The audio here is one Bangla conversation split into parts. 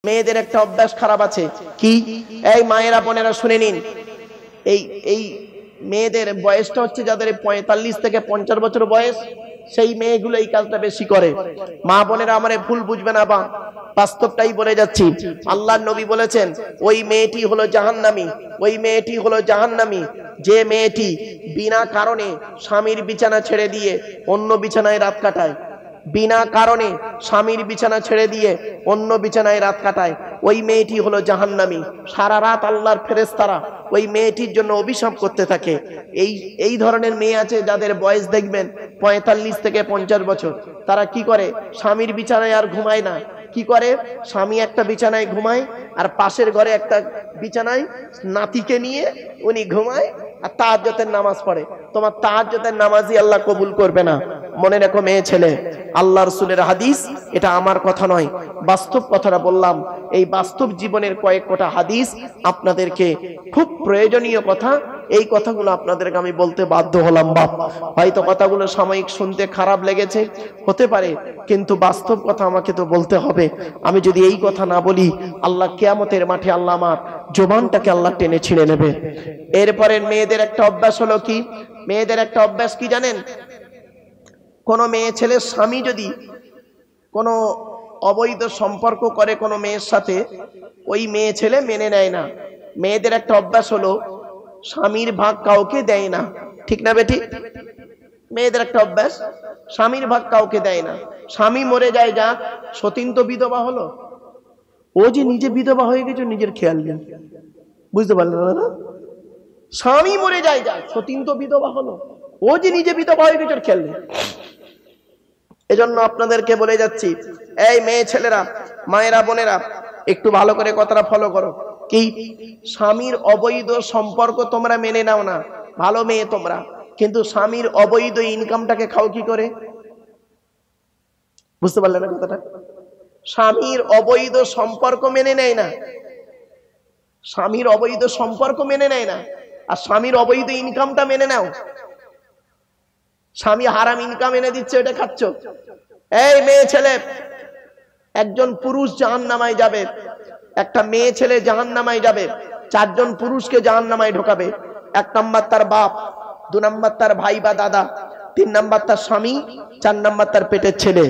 মেয়েদের একটা অভ্যাস খারাপ আছে। কি? এই মায়েরা বোনেরা শুনে নিন, এই এই মেয়েদের বয়সটা হচ্ছে যাদের 45 থেকে 50 বছর বয়স, সেই মেয়েগুলো এই কাজটা বেশি করে। মা বোনেরা আমারে ভুল বুঝবে না, বা বাস্তবটাই বলে যাচ্ছি। আল্লাহর নবী বলেছেন ওই মেয়েটি হলো জাহান্নামী, ওই মেয়েটি হলো জাহান্নামী যে মেয়েটি বিনা কারণে স্বামীর বিছানা ছেড়ে দিয়ে অন্য বিছানায় রাত কাটায়, বিনা কারণে স্বামীর বিছানা ছেড়ে দিয়ে অন্য বিছানায় রাত কাটায়, ওই মেয়েটি হলো জাহান্নামী। সারা রাত আল্লাহর ফেরেশতারা ওই মেয়েটির জন্য অভিশাপ করতে থাকে। এই ধরনের মেয়ে আছে যাদের বয়স দেখবেন 45 থেকে 50 বছর। তারা কি করে? স্বামীর বিছানায় আর ঘুমায় না। কি করে? স্বামী একটা বিছানায় ঘুমায় আর পাশের ঘরে একটা বিছানায় নাতিকে নিয়ে উনি ঘুমায় আর তাহাজ্জুদের নামাজ পড়ে। তোমার তাহাজ্জুদের নামাজই আল্লাহ কবুল করবে না। মনে রাখো মেয়ে ছেলে, আল্লাহ রাসূলের হাদিস, এটা আমার কথা নয়, বাস্তব কথাটা বললাম। এই বাস্তব জীবনের কয়েকটা হাদিস আপনাদেরকে, খুব প্রয়োজনীয় কথা, এই কথাগুলো আপনাদেরকে আমি বলতে বাধ্য হলাম। বাপ, হয়তো কথাগুলো সাময়িক শুনতে খারাপ লেগেছে, হতে পারে, কিন্তু বাস্তব কথা আমাকে তো বলতে হবে। আমি যদি এই কথা না বলি, আল্লাহ কিয়ামতের মাঠে আল্লাহ আমার জবানটাকে আল্লাহ টেনে ছিঁড়ে নেবে। এরপরে মেয়েদের একটা অভ্যাস হলো কি? মেয়েদের একটা অভ্যাস কি জানেন? কোনো মেয়ে ছেলের স্বামী যদি কোনো অবৈধ সম্পর্ক করে কোনো মেয়ের সাথে, ওই মেয়ে ছেলে মেনে নেয় না। মেয়েদের একটা অভ্যাস হলো স্বামীর ভাগ কাউকে দেয় না। ঠিক না বেটি? মেয়েদের একটা অভ্যাস, স্বামীর ভাগ কাউকে দেয় না। স্বামী মরে যায়, যাক, সতীন তো বিধবা হলো, ও যে নিজে বিধবা হয়ে গেছে নিজের খেয়াল নেই। বুঝতে পারলেন না? স্বামী মরে যায়, যাক, সতীন তো বিধবা হলো, ও যে নিজে বিধবা হয়ে গেছে খেয়াল নেই। এজন্য আপনাদেরকে বলে যাচ্ছি, এই মেয়ে ছেলেরা, মায়েরা বোনেরা, একটু ভালো করে কথাটা ফলো করো। কি? স্বামীর অবৈধ সম্পর্ক তোমরা মেনে নাও না, ভালো মেয়ে তোমরা, কিন্তু স্বামীর অবৈধ ইনকামটাকে খাও কি করে? বুঝতে পারলে না কথাটা? স্বামীর অবৈধ সম্পর্ক মেনে নেয় না, স্বামীর অবৈধ সম্পর্ক মেনে নেয় না, আর স্বামীর অবৈধ ইনকামটা মেনে নাও। স্বামী হারাম ইনকাম এনে দিচ্ছে, এটা খাচ্ছ। এই মেয়ে ছেলে, একজন পুরুষ জাহান্নামায় যাবে, একটা মেয়ে ছেলে জাহান্নামায় যাবে, 4 জন পুরুষকে জাহান্নামায় ঢোকাবে। 1 নাম্বার তার বাপ, 2 নাম্বার তার ভাই বা দাদা, 3 নাম্বার তার স্বামী, 4 নাম্বার তার পেটের ছেলে।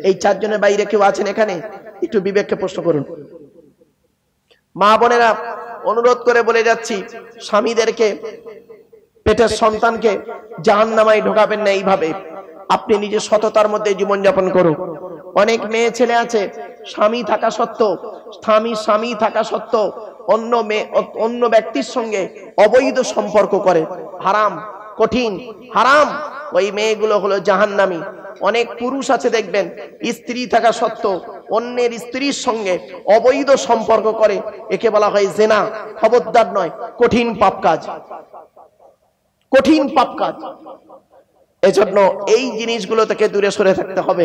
এই 4 জনের বাইরে কেউ আছেন এখানে? একটু বিবেককে প্রশ্ন করুন। মা বোনেরা, অনুরোধ করে বলে যাচ্ছি, স্বামীদেরকে, পেটের সন্তানকে জাহান্নামায় ঢোকাবেন না এইভাবে। আপনি নিজে সততার মধ্যে জীবনযাপন করুন। অনেক মেয়ে ছেলে আছে স্বামী থাকা সত্ত্বেও, স্বামী থাকা সত্ত্বেও অন্য ব্যক্তির সঙ্গে অবৈধ সম্পর্ক করে। হারাম, কঠিন হারাম। ওই মেয়েগুলো হলো জাহান্নামী। অনেক পুরুষ আছে দেখবেন স্ত্রী থাকা সত্ত্বেও অন্যের স্ত্রীর সঙ্গে অবৈধ সম্পর্ক করে, একে বলা হয় জিনা। খবরদার নয়, কঠিন পাপ কাজ, কঠিন পাপ কাজ। এজন্য এই জিনিসগুলো থেকে দূরে সরে থাকতে হবে।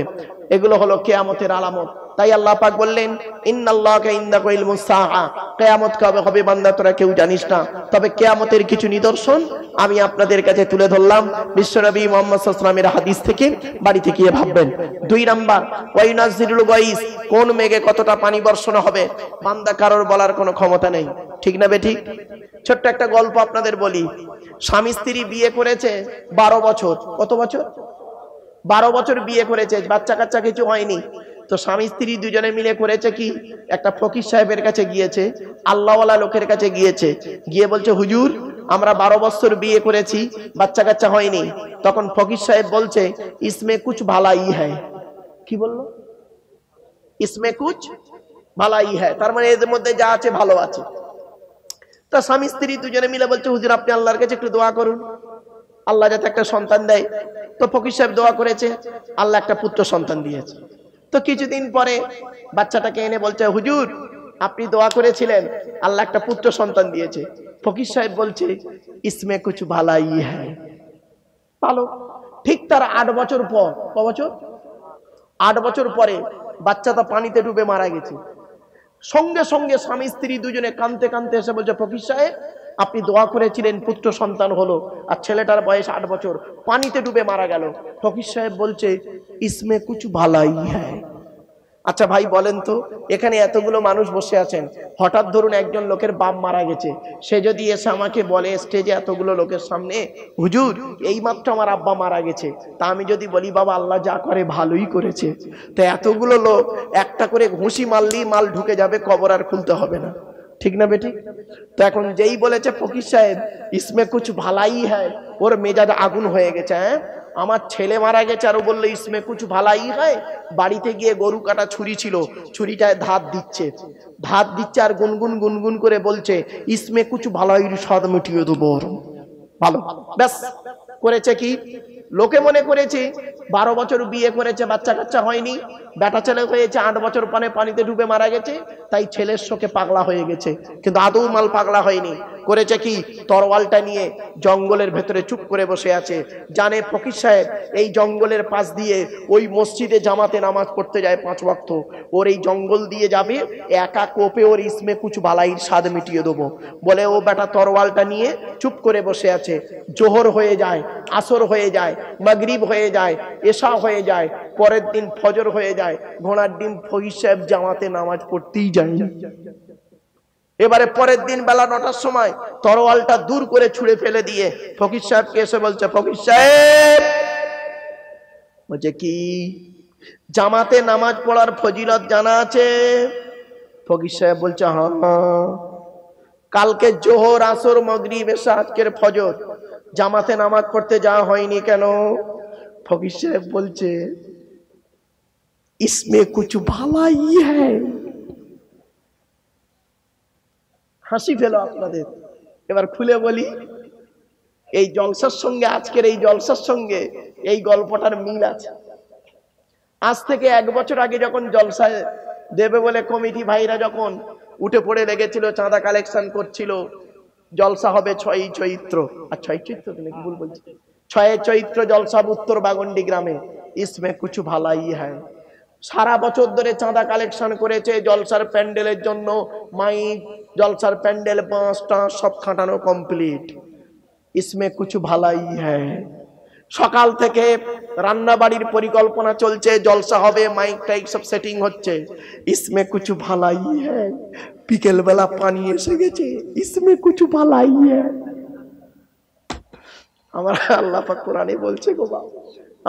এগুলো হলো কিয়ামতের আলামত। তাই আল্লাহ পাক বললেন, ইন্নাল্লাহা ইনদাহু ইলমুস সাআ, কিয়ামত কবে হবে বান্দা তোরা কেউ জানিস না, তবে কিয়ামতের কিছু নিদর্শন আমি আপনাদের কাছে তুলে ধরলাম বিশ্বনবী মুহাম্মদ সাল্লাল্লাহু আলাইহি ওয়াসাল্লামের হাদিস থেকে। বাড়িতে গিয়ে ভাববেন। 2 নাম্বার, ওয়াইনাজিলুল গাইস, কোন মেঘে কতটা পানি বর্ষণ হবে বান্দা কারোর বলার কোনো ক্ষমতা নেই। ঠিক না বেঠিক? ছোট্ট একটা গল্প আপনাদের বলি। স্বামী স্ত্রী বিয়ে করেছে 12 বছর। কত বছর? 12 বছর বিয়ে করেছে, বাচ্চা কাচ্চা কিছু হয়নি। তো স্বামী স্ত্রী দুজনে মিলে করেছে কি, একটা ফকির সাহেবের কাছে গিয়েছে, আল্লাহওয়ালা লোকের কাছে গিয়েছে, গিয়ে বলছে, হুজুর আমরা 12 বছর বিয়ে করেছি, বাচ্চা কাচ্চা হয়নি। তখন ফকির সাহেব বলছে, ইসমে কুছ ভালাই হ্যায়। কি বললো? ইসমে কুছ ভালাই হ্যায়, তার মানে এর মধ্যে যা আছে ভালো আছে। তা স্বামী স্ত্রী দুজনে মিলে বলছে, হুজুর আপনি আল্লাহর কাছে একটু দোয়া করুন, আল্লাহ যাতে একটা সন্তান দেয়। তো ফকির সাহেব দোয়া করেছে, আল্লাহ একটা পুত্র সন্তান দিয়েছে। তো কিছুদিন পরে বাচ্চাটাকে এনে বলছে, হুজুর আপনি দোয়া করেছিলেন, আল্লাহ একটা পুত্র সন্তান দিয়েছে। ফকির সাহেব বলছে, ইসমে কুছ ভালাই হ্যায়, ভালো। ঠিক তার 8 বছর পর, ক বছর? 8 বছর পরে বাচ্চাটা পানিতে ডুবে মারা গেছে। সঙ্গে সঙ্গে স্বামী স্ত্রী দুজনে কাঁদতে কাঁদতে এসে বলছে, ফকির সাহেব আপনি দোয়া করেছিলেন পুত্র সন্তান হলো, আর ছেলেটার বয়স 8 বছর, পানিতে ডুবে মারা গেল। ফকির সাহেব বলছে, ইসমে কুছ ভালাই হ্যায়, আচ্ছা ভাই বলেন তো, এখানে এতগুলো মানুষ বসে আছেন, হঠাৎ ধরুন একজন লোকের বাপ মারা গেছে, সে যদি এসে আমাকে বলে স্টেজে এতগুলো লোকের সামনে, হুজুর এইমাত্র আমার আব্বা মারা গেছে, তা আমি যদি বলি বাবা আল্লাহ যা করে ভালোই করেছে, তো এতগুলো লোক একটা করে ঘুষি মারলেই মাল ঢুকে যাবে, কবর আর খুলতে হবে না, ঠিক না বেটি? তো এখন যেই বলেছে ফকির সাহেব ইসমে কুছ ভালাই হ্যায়, ওর মেজাজ আগুন হয়ে গেছে। হ্যাঁ, আমার ছেলে মারা গেছে আর ও বললো ইসমে কুছ ভালাই হয়। বাড়িতে গিয়ে গরু কাটা ছুরি ছিল, ছুরিটায় ধার দিচ্ছে আর গুনগুন গুনগুন করে বলছে ইসমে কুছ ভালাইর স্বাদ মিটিয়ে দেবো। ভালো, ব্যাস করেছে কি? লোকে মনে করেছে 12 বছর বিয়ে করেছে, বাচ্চা কাচ্চা হয়নি, বেটা ছেলে হয়েছে 8 বছর পানিতে ডুবে মারা গেছে, তাই ছেলের শোকে পাগলা হয়ে গেছে, কিন্তু আদৌ মাল পাগলা হয়নি। করেছে কি? তরোয়ালটা নিয়ে জঙ্গলের ভেতরে চুপ করে বসে আছে, জানে ফকির সাহেব এই জঙ্গলের পাশ দিয়ে ওই মসজিদে জামাতে নামাজ পড়তে যায় 5 ওয়াক্ত, ওর এই জঙ্গল দিয়ে যাবে, একা কোপে ওর ইসমে কুছ ভালাইর স্বাদ মিটিয়ে দেবো বলে ও বেটা তরোয়ালটা নিয়ে চুপ করে বসে আছে। জোহর হয়ে যায়, আসর হয়ে যায়, মাগরিব হয়ে যায়, এশা হয়ে যায়, পরের দিন ফজর হয়ে যায়, ঘোড়ার ডিম ফকির সাহেব জামাতে নামাজ পড়তেই যায় না। এবারে পরের দিন বেলা 9টার সময় তরোয়ালটা দূর করে ছুঁড়ে ফেলে দিয়ে ফকির সাহেবকে এসে বলছে, ফকির সাহেব বলছে কি জামাতে নামাজ পড়ার ফজিলত জানা আছে? ফকির সাহেব বলছে হ্যাঁ। কালকে জোহর আসর মাগরিব এশা আজকের ফজর জামাতে নামাজ পড়তে যাওয়া হয়নি কেন? ফকির সাহেব বলছে ইসমে কুছ ভালাই হ্যায়। হাসি ফেলো আপনাদের। এবার খুলে বলি, এই জলসার সঙ্গে আজকের এই জলসার সঙ্গে এই গল্পটার মিল আছে। আজ থেকে 1 বছর আগে যখন জলসায় দেবে বলে কমিটি ভাইরা যখন উঠে পড়ে লেগেছিল, চাঁদা কালেকশন করছিল, জলসা হবে 6ই চৈত্র, আর 6ই চৈত্র নাকি ভুল বলছি, 6 চৈত্র জলসা উত্তর বাগন্ডি গ্রামে, ইসমে কুছ ভালাই হ্যায়। সারা বছর ধরে চাঁদা কালেকশন করেছে জলসার প্যান্ডেলের জন্য, মাইক, জলসার প্যান্ডেল, বাঁশ টাঁশ সব খাটানো কমপ্লিট, ইসমে কুছ ভালাই হ্যায়। সকাল থেকে রান্না বাড়ির পরিকল্পনা চলছে, জলসা হবে, মাইক টাইক সব সেটিং হচ্ছে, ইসমে কুছ ভালাই হ্যায়। বিকেল বেলা পানি এসে গেছে, ইসমে কুছ ভালাই হ্যায়। আমার আল্লাহ পাক কোরআনে বলছে গো বাবা,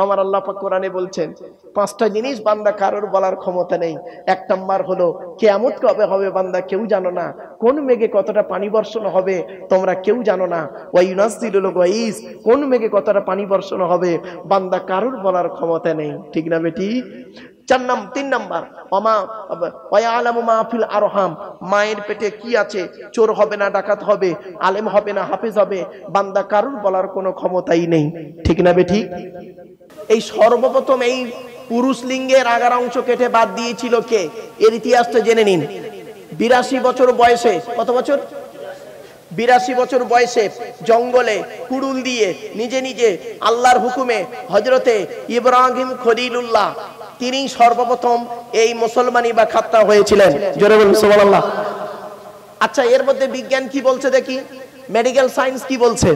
আমার আল্লাহ পাক কোরআনে বলছেন 5টা জিনিস বান্দা কারোর বলার ক্ষমতা নেই। 1 নাম্বার হলো কিয়ামত কবে হবে বান্দা কেউ জানো না, কোন মেঘে কতটা পানি বর্ষণ হবে তোমরা কেউ জানো না, ওয়াইনাসিলুল গাইস, কোন মেঘে কতটা পানি বর্ষণ হবে বান্দা কারোর বলার ক্ষমতা নেই, ঠিক না বেটি? 3 নাম্বার ওয়ায়ালামু মা ফিল আরহাম, মায়ের পেটে কি আছে, চোর হবে না ডাকাত হবে, আলেম হবে না হাফেজ হবে, বান্দা কারোর বলার কোনো ক্ষমতাই নেই, ঠিক না বেটি? এই সর্বপ্রথম এই পুরুষ লিঙ্গের আগার অংশ কেটে বাদ দিয়েছিল কে? এর ইতিহাসটা জেনে নিন। 82 বছর বয়সে, কত বছর? 82 বছর বয়সে জঙ্গলে কুড়ুল দিয়ে নিজে নিজে আল্লাহর হুকুমে হযরতে ইব্রাহিম খলিলুল্লাহ তিনি সর্বপ্রথম এই মুসলমানি বা খাত্তা হয়েছিলেন। জোরে বলুন সুবহানাল্লাহ। আচ্ছা, এর মধ্যে বিজ্ঞান কি বলছে দেখি, মেডিকেল সায়েন্স কি বলছে?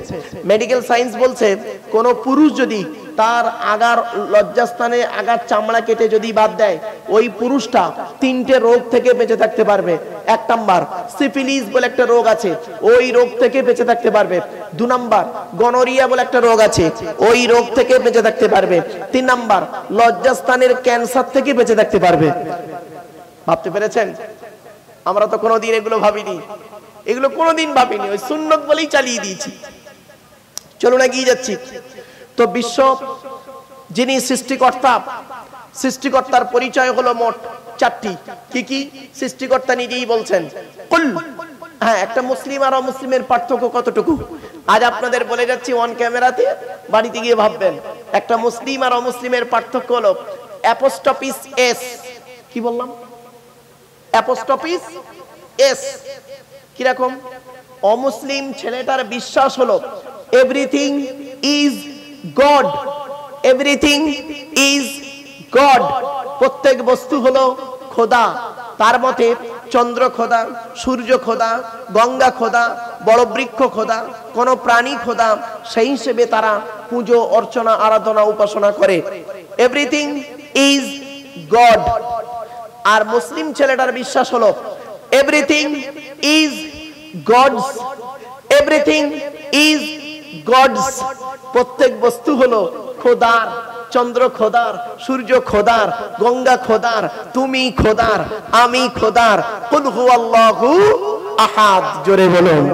মেডিকেল সায়েন্স বলছে কোন পুরুষ যদি তার আগার লজ্জাস্থানে আগার চামড়া কেটে যদি বাদ দেয়, ওই পুরুষটা 3টে রোগ থেকে বেঁচে থাকতে পারবে। 1 নাম্বার সিফিলিস বলে একটা রোগ আছে, ওই রোগ থেকে বেঁচে থাকতে পারবে। 2 নাম্বার গনোরিয়া বলে একটা রোগ আছে, ওই রোগ থেকে বেঁচে থাকতে পারবে। 3 নাম্বার লজ্জাস্থানের ক্যান্সার থেকে বেঁচে থাকতে পারবে। ভাবতে পেরেছেন? আমরা তো কোনোদিন এগুলো ভাবিনি, এগুলো কোনোদিন ভাবিনি, ওই সুন্নত বলেই চালিয়ে দিয়েছি। চলুন এগিয়ে যাচ্ছি। তো বিশ্ব যিনি সৃষ্টিকর্তা, সৃষ্টিকর্তার পরিচয় হলো মোট 4টি। কি কি? সৃষ্টিকর্তা নিজেই বলছেন কুল। হ্যাঁ, একটা মুসলিম আর অমুসলিমের পার্থক্য কতটুকু আজ আপনাদের বলে যাচ্ছি অন ক্যামেরাতে, বাড়িতে গিয়ে ভাববেন। একটা মুসলিম আর অমুসলিমের পার্থক্য হলো অ্যাপোস্ট্রোপিস এস। কি বললাম? অ্যাপোস্ট্রোপিস এস। কিরকম? অমুসলিম ছেলেটার বিশ্বাস হলো everything is god, everything is god, প্রত্যেক বস্তু হলো খোদা। তার মতে চন্দ্র খোদা, সূর্য খোদা, গঙ্গা খোদা, বড় বৃক্ষ খোদা, কোন প্রাণী খোদা, সেই হিসেবে তারা পুজো অর্চনা আরাধনা উপাসনা করে। Everything is God. আর মুসলিম ছেলেটার বিশ্বাস হলো everything is gods, everything is gods. প্রত্যেক বস্তু হলো খোদার, চন্দ্র খোদার, সূর্য খোদার, গঙ্গা খোদার, তুমি খোদার, আমি খোদার। কুল হুয়াল্লাহু আহাদ, জোরে বলুন।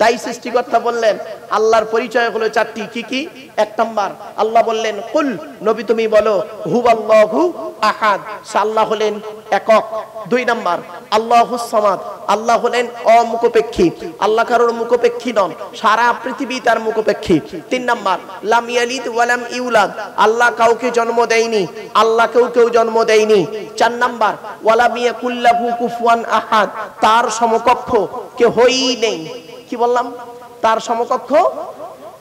তাই সৃষ্টিকর্তা বললেন আল্লাহর পরিচয় হলো চারটি। কি কি? এক নাম্বার, আল্লাহ বললেন কুল, নবী তুমি বলো, হুয়াল্লাহু আহাদ, আল্লাহ হলেন একক। দুই নাম্বার, আল্লাহুস সামাদ, আল্লাহ হলেন অমুখপেক্ষী, আল্লাহ কারোর মুখপেক্ষী নন, সারা পৃথিবী তার মুখপেক্ষী। তিন নাম্বার, লাম ইয়ালিদ ওয়া লাম ইউলাদ, আল্লাহ কাউকে জন্ম দেয়নি, আল্লাহ কেউ জন্ম দেয়নি। চার নাম্বার, ওয়ালাম ইয়াকুল লাহু কুফুয়ান আহাদ, তার সমকক্ষ কেউই নেই। কি বললাম? তার সমকক্ষ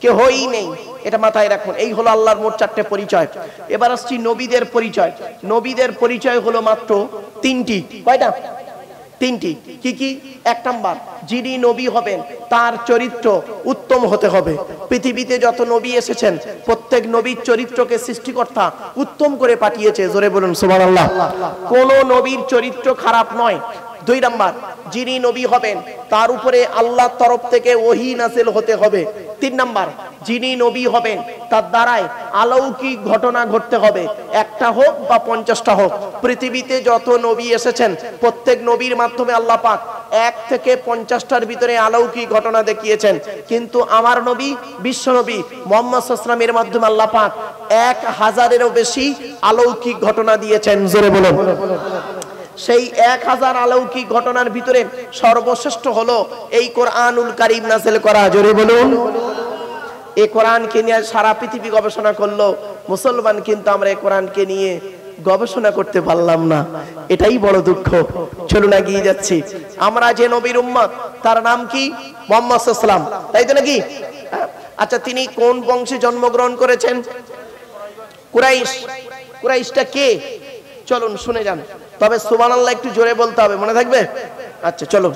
কেউই নেই। এটা মাথায় রাখুন। এই হলো আল্লাহর মোট চারটে পরিচয়। এবার আসছি নবীদের পরিচয়। নবীদের পরিচয় হলো মাত্র তিনটি। কয়টা? তিনটি। কি কি? এক নাম্বার, যিনি নবী হবেন তার চরিত্র উত্তম হতে হবে। পৃথিবীতে যত নবী এসেছেন প্রত্যেক নবীর চরিত্রকে সৃষ্টিকর্তা উত্তম করে পাঠিয়েছে, জোরে বলুন সুবহানাল্লাহ। কোন নবীর চরিত্র খারাপ নয়। দুই নাম্বার, যিনি নবী হবেন তার উপরে আল্লাহর তরফ থেকে ওহী নাযিল হতে হবে। তিন নাম্বার, যিনি নবী হবেন তার দ্বারাই অলৌকিক ঘটনা ঘটতে হবে, একটা হোক বা 50টা হোক। পৃথিবীতে যত নবী এসেছেন প্রত্যেক নবীর মাধ্যমে আল্লাহ পাক 1 থেকে 50টার ভিতরে অলৌকিক ঘটনা দেখিয়েছেন, কিন্তু আমার নবী বিশ্ব নবী মুহাম্মদ সাল্লাল্লাহু আলাইহি ওয়াসাল্লামের মাধ্যমে আল্লাহ পাক 1000-এরও বেশি অলৌকিক ঘটনা দিয়েছেন, জোরে বলুন। সেই 1000 অলৌকিক ঘটনার ভিতরে সর্বশ্রেষ্ঠ হলো এই কোরআনুল কারীম নাযিল করা, জোরে বলুন। এই কোরআনকে নিয়ে সারা পৃথিবী গবেষণা করলো, মুসলমান কিন্তু আমরা এই কোরআনকে নিয়ে গবেষণা করতে পারলাম না, এটাই বড় দুঃখ। চলুন এগিয়ে যাচ্ছি। আমরা যে নবীর উম্মত তার নাম কি? মুহাম্মদ সাল্লাল্লাহু আলাইহি ওয়াসাল্লাম, তাই তো নাকি? আচ্ছা, তিনি কোন বংশে জন্মগ্রহণ করেছেন? কুরাইশ। কুরাইশটা কে? চলুন শুনে যান, তবে সুবহানাল্লাহ একটু জোরে বলতে হবে, মনে থাকবে? আচ্ছা চলো।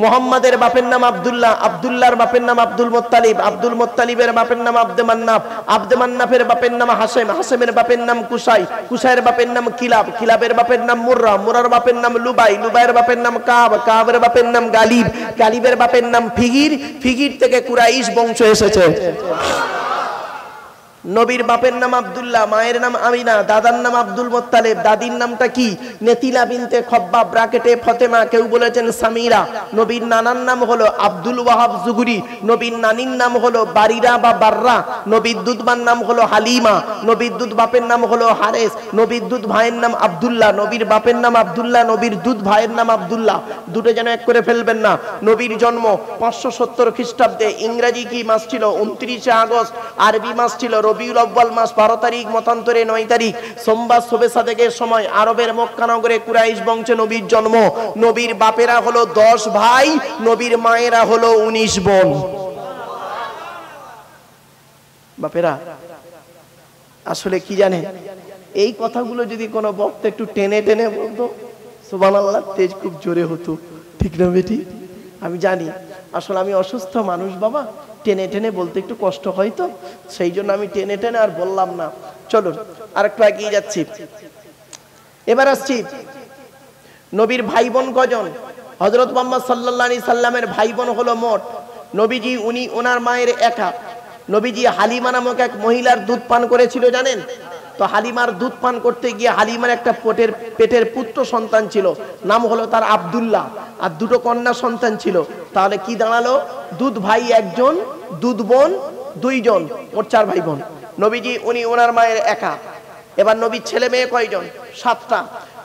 মুহাম্মাদের বাপের নাম আব্দুল্লাহ, আব্দুল্লাহর বাপের নাম আব্দুল মুত্তালিব, আব্দুল মুত্তালিবের বাপের নাম আব্দে মান্নাফ, আব্দে মান্নাফের বাপের নাম হাশেম, হাশেমের বাপের নাম কুসাই, কুসাইয়ের বাপের নাম কিলাব, কিলাবের বাপের নাম মুররা, মুরার বাপের নাম লুবাই, লুবাইয়ের বাপের নাম কাব, কাবের বাপের নাম গালিব, গালিবের বাপের নাম ফিগির, ফিগির থেকে কুরাইশ বংশ এসেছে। নবীর বাপের নাম আব্দুল্লাহ, মায়ের নাম আমিনা, দাদার নাম আব্দুল মুত্তালিব, দাদির নামটা কি? নেতিলা বিনতে খব্বাব ব্রাকেটে ফতেমা, কেউ বলেছেন সামিরা। নবীর নানার নাম হলো আব্দুল ওয়াহাব জুগুরি, নবীর নানির নাম হলো বারিরা বা বাররা, নবীর দুধবার নাম হলো হালিমা, নবীর দুধ বাপের নাম হলো হারেস, নবীর দুধ ভাইয়ের নাম আব্দুল্লাহ, নবীর বাপের নাম আব্দুল্লাহ, নবীর দুধ ভাইয়ের নাম আব্দুল্লাহ। দুটো যেন এক করে ফেলবেন না। নবীর জন্ম 570 খ্রিস্টাব্দে। ইংরেজি কি মাস ছিল? 29 আগস্ট। আরবি মাস ছিল রবিউল আউয়াল মাস 12 তারিখ, মতান্তরে 9 তারিখ, সোমবার শবে সাদেকের সময় আরবের মক্কা নগরে কুরাইশ বংশে নবীর জন্ম। নবীর বাপেরা হলো 10 ভাই, নবীর মায়েরা হলো 19 বোন। বাপেরা আসলে কি জানেন, এই কথাগুলো যদি কোনো বক্তা একটু টেনে টেনে বলতো সুবহানাল্লাহ, তেজ খুব জোরে হতো, ঠিক না বেটি? আমি জানি আসলে আমি অসুস্থ মানুষ বাবা, টেনে টেনে বলতে একটু কষ্ট হয়, তো সেই জন্য আমি টেনে টেনে আর বললাম না। চলুন আর একটু এগিয়ে যাচ্ছি। এবার আসছি নবীর ভাই বোন কজন? হযরত মুহাম্মদ সাল্লাল্লাহু আলাইহি সাল্লামের ভাই বোন হলো মোট, নবীজি উনি ওনার মায়ের একা। নবীজি হালিমা নামক এক মহিলার দুধ পান করেছিল, জানেন তো? হালিমার দুধ পান করতে গিয়ে হালিমার একটা পেটের পুত্র সন্তান ছিল, নাম হলো তার আব্দুল্লাহ, আর দুটো কন্যা সন্তান ছিল। তাহলে কি দাঁড়ালো? দুধ ভাই একজন, দুধ বোন দুইজন, মোট 4 ভাই বোন। নবীজি উনি ওনার মায়ের একা। এবার নবীর ছেলে মেয়ে কয়জন? 7টা।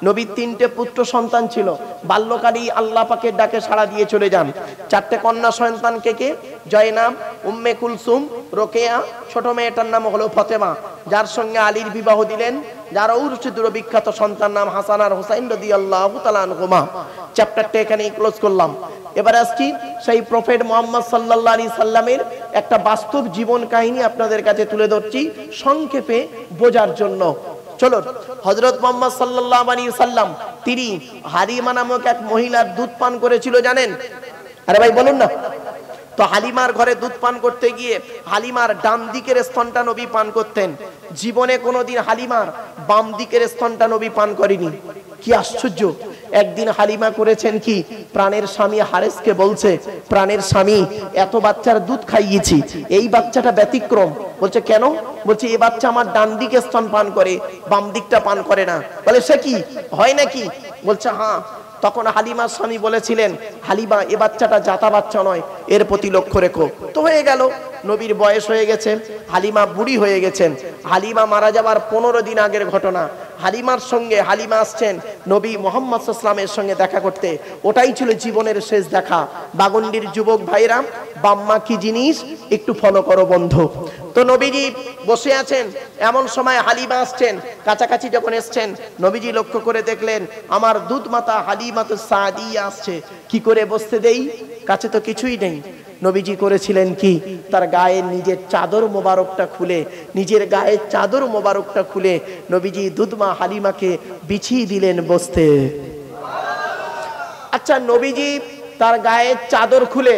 নবীর 3টে পুত্র সন্তান ছিল, বাল্যকালেই আল্লাহ পাকের ডাকে সাড়া দিয়ে চলে যান। 4টে কন্যা সন্তান কে কে? জয়নাব, উম্মে কুলসুম, রোকেয়া, ছোট মেয়েটার নাম হলো ফতেমা, যার সঙ্গে আলীর বিবাহ দিলেন, যার ঔরসে দুটো বিখ্যাত সন্তান নাম হাসান আর হুসাইন রাদিয়াল্লাহু তাআলা আনহুমা। চ্যাপ্টারটা এখানেই ক্লোজ করলাম। এবার আসছি সেই প্রফেট মুহাম্মদ সাল্লাল্লাহু আলাইহি সাল্লামের একটা বাস্তব জীবন কাহিনী আপনাদের কাছে তুলে ধরছি সংক্ষেপে বোঝার জন্য। চলো, হযরত মুহাম্মদ সাল্লাল্লাহু আলাইহি সাল্লাম তিনি হালিমা নামক এক মহিলার দুধ পান করেছিল, জানেন? আরে ভাই বলুন না। তো হালিমার ঘরে দুধ পান করতে গিয়ে হালিমার ডান দিকের স্তনটা নবী পান করতেন। জীবনে কোনোদিন হালিমার বাম দিকের স্তনটা নবী পান করেনি। কি আশ্চর্য! একদিন হালিমা করেছেন কি, প্রাণের স্বামী হারেসকে বলছে, প্রাণের স্বামী, এত বাচ্চার দুধ খাইয়েছি, এই বাচ্চাটা ব্যতিক্রম। বলছে কেন? বলছে এই বাচ্চা আমার ডান দিকে স্তন পান করে, বাম দিকটা পান করে না। বলে সে কি হয় নাকি? বলছে হ্যাঁ। তখন হালিমার স্বামী বলেছিলেন, হালিমা এ বাচ্চাটা জাতা বাচ্চা নয়, এর প্রতি লক্ষ্য রেখো। তো হয়ে গেল, নবীর বয়স হয়ে গেছে, হালিমা বুড়ি হয়ে গেছেন। হালিমা মারা যাবার 15 দিন আগের ঘটনা। হালিমার সঙ্গে হালিমা আসছেন নবী মুহাম্মদ সাল্লাল্লাহু আলাইহি ওয়াসাল্লামের সঙ্গে দেখা করতে। ওটাই ছিল জীবনের শেষ দেখা। বাগুন্ডির যুবক ভাইরা, বাম্মা কি জিনিস একটু ফলো করো বন্ধু। তো নবীজি বসে আছেন, এমন সময় হালিমা আসছেন। কাছাকাছি যখন এসছেন, নবীজি লক্ষ্য করে দেখলেন আমার দুধ মাতা হালিমাতুস সাদিয়া আসছে। কি করে বসতে দেই? কাছে তো কিছুই নেই। নবীজি করেছিলেন কি, তার গায়ে নিজের চাদর মোবারকটা খুলে, নিজের গায়ের চাদর মোবারকটা খুলে নবীজি দুধমা হালিমাকে বিছিয়ে দিলেন বসতে। আচ্ছা, নবীজি তার গায়ের চাদর খুলে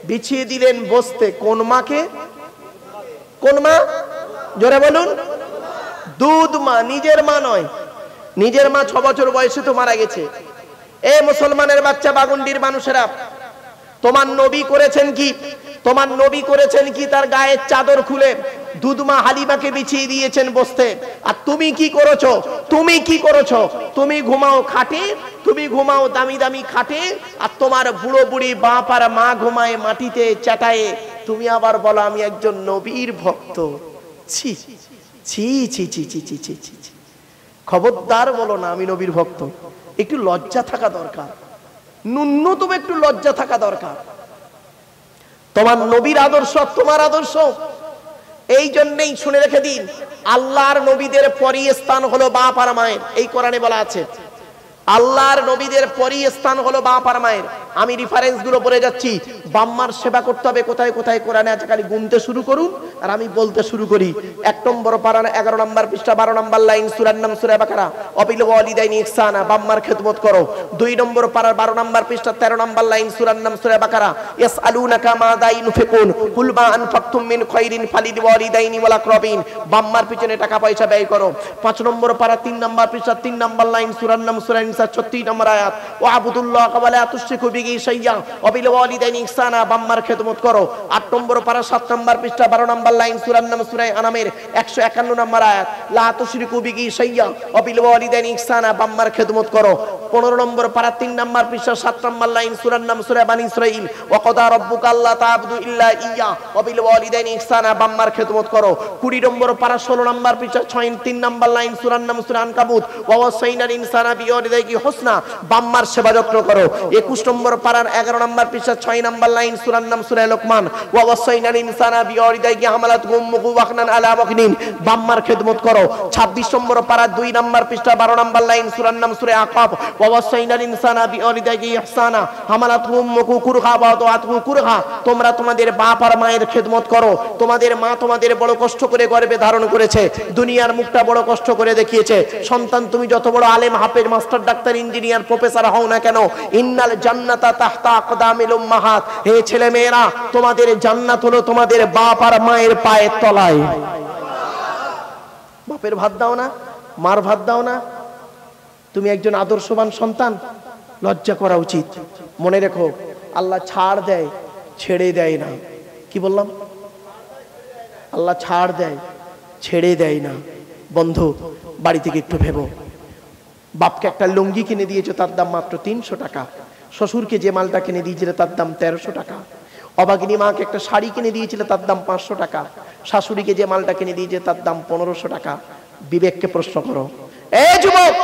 বিছিয়ে দিলেন বসতে কোন মাকে? কোন মা? জোরে বলুন। দুধ মা, নিজের মা নয়। নিজের মা 6 বছর বয়সে তো মারা গেছে। এ মুসলমানের বাচ্চা, বাগুন্ডির মানুষেরা, তোমার নবী করেছেন কি? তোমার নবী করেছেন কি? তার গায়ের চাদর খুলে দুধমা হালিমাকে বিছিয়ে দিয়েছেন বসতে। আর তুমি কি করেছো? তুমি কি করেছো? তুমি ঘুমাও খাটে, তুমি ঘুমাও দামি দামি খাটে, আর তোমার বুড়ো বুড়ি বাপ আর মা ঘুমায় মাটিতে চাটায়ে। তুমি আবার বলো আমি একজন নবীর ভক্ত। ছি ছি ছি ছি ছি ছি ছি ছি। খবরদার বলো না আমি নবীর ভক্ত। একটু লজ্জা থাকা দরকার, ন্যূনতম একটু লজ্জা থাকা দরকার। তোমার নবীর আদর্শ তোমার আদর্শ। এই জন্যই শুনে রেখে দিন, আল্লাহর নবীদের পরই স্থান হলো বাপ আর মায়ের। এই কোরআনে বলা আছে, আল্লাহর নবীদের পরই স্থান হলো বাপ আর মায়ের। আমি রেফারেন্স গুলো বলে যাচ্ছি। বাম্মার সেবা করতে হবে কোথায় কোথায় কোরআনে আছে, খালি গুনতে শুরু করুন আর আমি বলতে শুরু করি। 1 নম্বর পারা 11 নম্বর পৃষ্ঠা 12 নম্বর লাইন, সূরার নাম সূরা বাকারা, অবিল ওয়ালিদাইনি ইহসানা, বাম্মার খেদমত করো। 2 নম্বর পারা 12 নম্বর পৃষ্ঠা 13 নম্বর লাইন, সূরার নাম সূরা বাকারা, ইয়াসআলুনাকা মাযা ইউনফিকুন কুল মা আনফাকতুম মিন খায়রিন ফালিল ওয়ালিদাইনি ওয়াল আকরাবিন, বাম্মার পিছনে টাকা পয়সা ব্যয় করো। 5 নম্বর পারা 3 নম্বর পৃষ্ঠা 3 নম্বর লাইন, সূরার নাম সূরা নিসা 36 নম্বর আয়াত, ওয়াবুদুল্লাহ ওয়া লা তুশরিকু বিহি শাইয়্যা ওয়াবিল ওয়ালিদাইনি ইহসানা, বাম্মার খেদমত করো। 8 নম্বর পারা 7 নম্বর পৃষ্ঠা 12 নম্বর লাইন, সূরার নাম সূরা আনামের 151 নম্বর আয়াত, লা তুশরিকু বিহি শাইয়্যা ওয়াবিল ওয়ালিদাইনি ইহসানা, বাম্মার খেদমত করো। 15 নম্বর পারা 3 নম্বর পৃষ্ঠা 7 নম্বর লাইন, সূরার নাম সূরা বানি ইসরাঈল, ওয়া ক্বাদা রাব্বুকা আল্লা তা'বুদু ইল্লা ইয়্যা ওয়াবিল ওয়ালিদাইনি ইহসানা, বাম্মার খেদমত করো। 20 নম্বর পারা 16 নম্বর পৃষ্ঠা 3 নম্বর লাইন, সূরার নাম সূরা আনকাবুত, ওয়া ওয়াসাইনাল ইনসানা বিওয়ালিদাইহি হুসনা, বাম্মার সেবা যত্ন করো। 21 নম্বর পারার 11 নম্বর পৃষ্ঠা 6 নম্বর লাইন, সূরার নাম সূরা লোকমান, ওয়া ওয়াসাইনাল ইনসানা বিওয়ালিদাইহি হামালাতহু উম্মুহু ওয়াহনান আলা ওয়াহনিন, বাম্মার খেদমত করো। 26 নম্বর পারা 2 নম্বর পৃষ্ঠা 12 নম্বর লাইন, সূরার নাম সূরা আকাব, ওয়া ওয়াসাইনাল ইনসানা বিওয়ালিদাইহি ইহসানা হামালাতহু উম্মুহু কুরহা ওয়া ওয়াদাতুহু কুরহা, তোমরা তোমাদের বাপ আর মায়ের খেদমত করো। তোমাদের মা তোমাদের বড় কষ্ট করে গর্ভে ধারণ করেছে, দুনিয়ার মুখটা বড় কষ্ট করে দেখিয়েছে। সন্তান তুমি যত বড় আলেম, হাফেজ, মাস্টার, ডাক্তার, ইঞ্জিনিয়ার, প্রফেসর হও না কেন, ইন্নাল জান্নাতা তাহতা আকদামিল উম্মাহাত, হে ছেলে মেয়েরা, তোমাদের জান্নাত হলো তোমাদের বাপ আর মায়ের পায়ের তলায়। বাপের ভাত দাও না, মার ভাত দাও না, তুমি একজন আদর্শবান সন্তান, লজ্জা করা উচিত। মনে রেখো, আল্লাহ ছাড় দেয়, ছেড়ে দেয় না। কি বললাম? আল্লাহ ছাড় দেয়, ছেড়ে দেয় না। বন্ধু, বাড়ি থেকে একটু ভেবো। বাপকে একটা লুঙ্গি কিনে দিয়েছো, তার দাম মাত্র 300 টাকা। শ্বশুরকে যে মালটা কিনে দিয়েছিলে তার দাম 1300 টাকা। অবাগিনী মাকে একটা শাড়ি কিনে দিয়েছিলে, তার দাম 500 টাকা। শাশুড়িকে যে মালটা কিনে দিয়েছে তার দাম 1500 টাকা। বিবেককে প্রশ্ন করো। এ যুবক,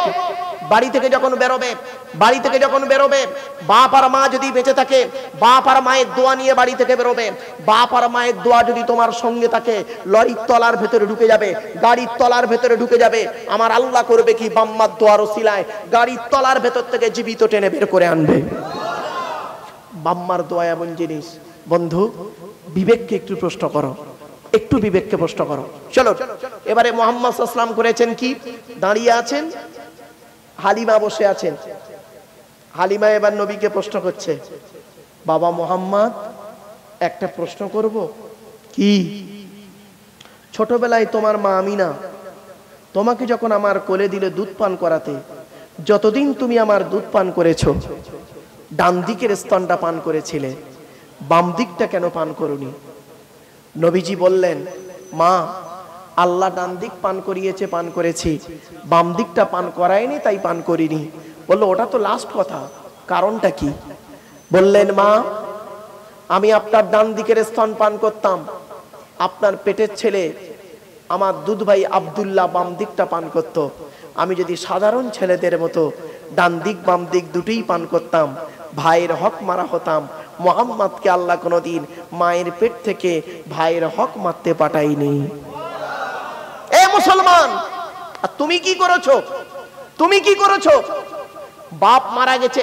বাড়ি থেকে যখন বেরোবে, বাড়ি থেকে যখন বেরোবে, বাপ আর মা যদি বেঁচে থাকে, বাপ আর মায়ের দোয়া নিয়ে বাড়ি থেকে বেরোবে। বাপ আর মায়ের দোয়া যদি তোমার সঙ্গে থাকে, লরির তলার ভেতরে ঢুকে যাবে, গাড়ির তলার ভেতরে ঢুকে যাবে। আমার আল্লাহ করবে কি, বাম্মার দোয়ার ওসিলায় গাড়ির তলার ভেতর থেকে জীবিত টেনে বের করে আনবে। বাম্মার দোয়া এমন জিনিস। বন্ধু, বিবেককে একটু প্রশ্ন করো, একটু বিবেককে প্রশ্ন করো। চলো, এবারে মুহাম্মদ সাল্লাল্লাহু আলাইহি ওয়াসাল্লাম করেছেন কি, দাঁড়িয়ে আছেন, হালিমা বসে আছেন। হালিমা এবার নবীকে প্রশ্ন করছে, বাবা মুহাম্মদ, একটা প্রশ্ন করব, কি? ছোটবেলায় তোমার মা আমিনা তোমাকে যখন আমার কোলে দিলে দুধ পান করাতে, যতদিন তুমি আমার দুধ পান করেছো, ডান দিকের স্তনটা পান করেছিলে, বাম দিকটা কেন পান করনি? নবীজি বললেন, মা, আল্লাহ ডান দিক পান করিয়েছে, পান করেছি, বাম দিকটা পান করায়নি, তাই পান করিনি। বললো, ওটা তো লাস্ট কথা, কারণটা কি? বললেন, মা, আমি আপনার ডান দিকের স্তন পান করতাম, আপনার পেটের ছেলে আমার দুধ ভাই আব্দুল্লাহ বাম দিকটা পান করত। আমি যদি সাধারণ ছেলেদের মতো ডান দিক বাম দিক দুটোই পান করতাম, ভাইয়ের হক মারা হতাম। মোহাম্মদকে আল্লাহ কোনোদিন মায়ের পেট থেকে ভাইয়ের হক মারতে পাঠায়নি। এ মুসলমান, তুমি কি করেছো? তুমি কি করেছো? বাপ মারা গেছে,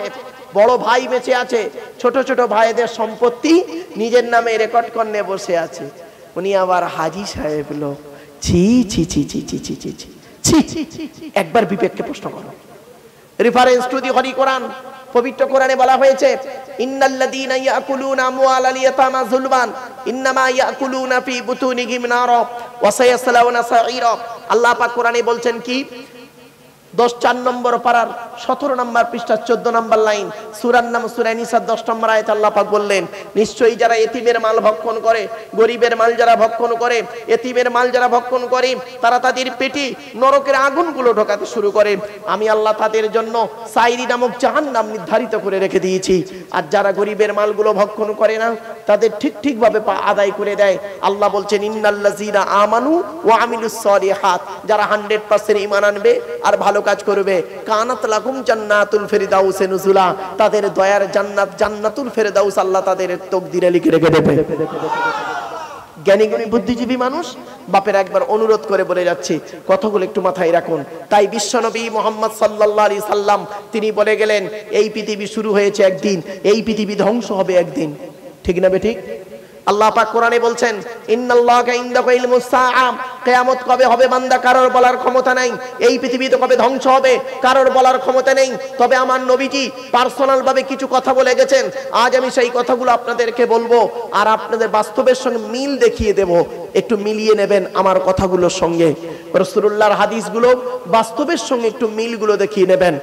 বড় ভাই বেঁচে আছে, ছোট ছোট ভাইদের সম্পত্তি নিজের নামে রেকর্ড করে বসে আছে। উনি আবার হাজি সাহেব লোক। ছি ছি ছি ছি ছি ছি ছি ছি। একবার বিবেককে প্রশ্ন করো। রেফারেন্স টু দি হলি কোরআন। পবিত্র কোরআনে বলা হয়েছে, ইন্নাল্লাযীনা ইয়াকুলুনা আমওয়ালাল ইয়াতামা যুলমান ইন্নামা ইয়াকুলুনা ফি বুতুনিহিম নারা ওয়া সায়াসলাউনা সাঈরা। আল্লাহ পাক কোরআনে বলছেন কি? 10 নম্বর পারার 17 নম্বর পৃষ্ঠা 14 নম্বর লাইন, সূরার নাম সূরা নিসা 10 নম্বর আয়াতে আল্লাহ পাক বললেন, নিশ্চয়ই যারা এতিমের মাল ভক্ষণ করে, গরিবের মাল যারা ভক্ষণ করে, এতিমের মাল যারা ভক্ষণ করে, তারা তাদের পেটে নরকের আগুনগুলো ঢোকাতে শুরু করে। আমি আল্লাহ তাদের জন্য সাইরি নামক জাহান্নাম নির্ধারিত করে রেখে দিয়েছি। আর যারা গরিবের মালগুলো ভক্ষণ করে না, তাদের ঠিকভাবে আদায় করে দেয়, আল্লাহ বলছেন, ইন্নাল্লাযীনা আমানু ওয়া আমিলুস সালিহাত, যারা 100% ঈমান আনবে আর ভালো কাজ করবে, কানাত লাকুম জান্নাতুল ফিরদাউস নুজুলা, তাদের দয়ার জান্নাত জান্নাতুল ফিরদাউস আল্লাহ তাদের তাকদীরে লিখে রেখে দেবে। জ্ঞানী গুণী বুদ্ধিজীবী মানুষ বাপের একবার অনুরোধ করে বলে যাচ্ছে, কথাগুলো একটু মাথায় রাখুন। তাই বিশ্বনবী মুহাম্মদ সাল্লাল্লাহু আলাইহি সাল্লাম তিনি বলে গেলেন, এই পৃথিবী শুরু হয়েছে একদিন, এই পৃথিবী ধ্বংস হবে একদিন। ঠিক না বেঠিক? আল্লাহ পাক কোরআনে বলছেন, ইন্নাল্লাহা ইনদাহু ইলমুস সাআ, কিয়ামত কবে হবে বান্দা কারোর বলার ক্ষমতা নাই। এই পৃথিবীতে কবে ধ্বংস হবে কারোর বলার ক্ষমতা নেই। তবে আমার নবীজি পার্সোনাল ভাবে কিছু কথা বলে গেছেন, আজ আমি সেই কথাগুলো আপনাদেরকে বলবো আর আপনাদের বাস্তবের সঙ্গে মিল দেখিয়ে দেব। একটু মিলিয়ে নেবেন আমার কথাগুলোর সঙ্গে, রাসূলুল্লাহর হাদিসগুলো বাস্তবের সঙ্গে একটু মিলগুলো দেখিয়ে নেবেন।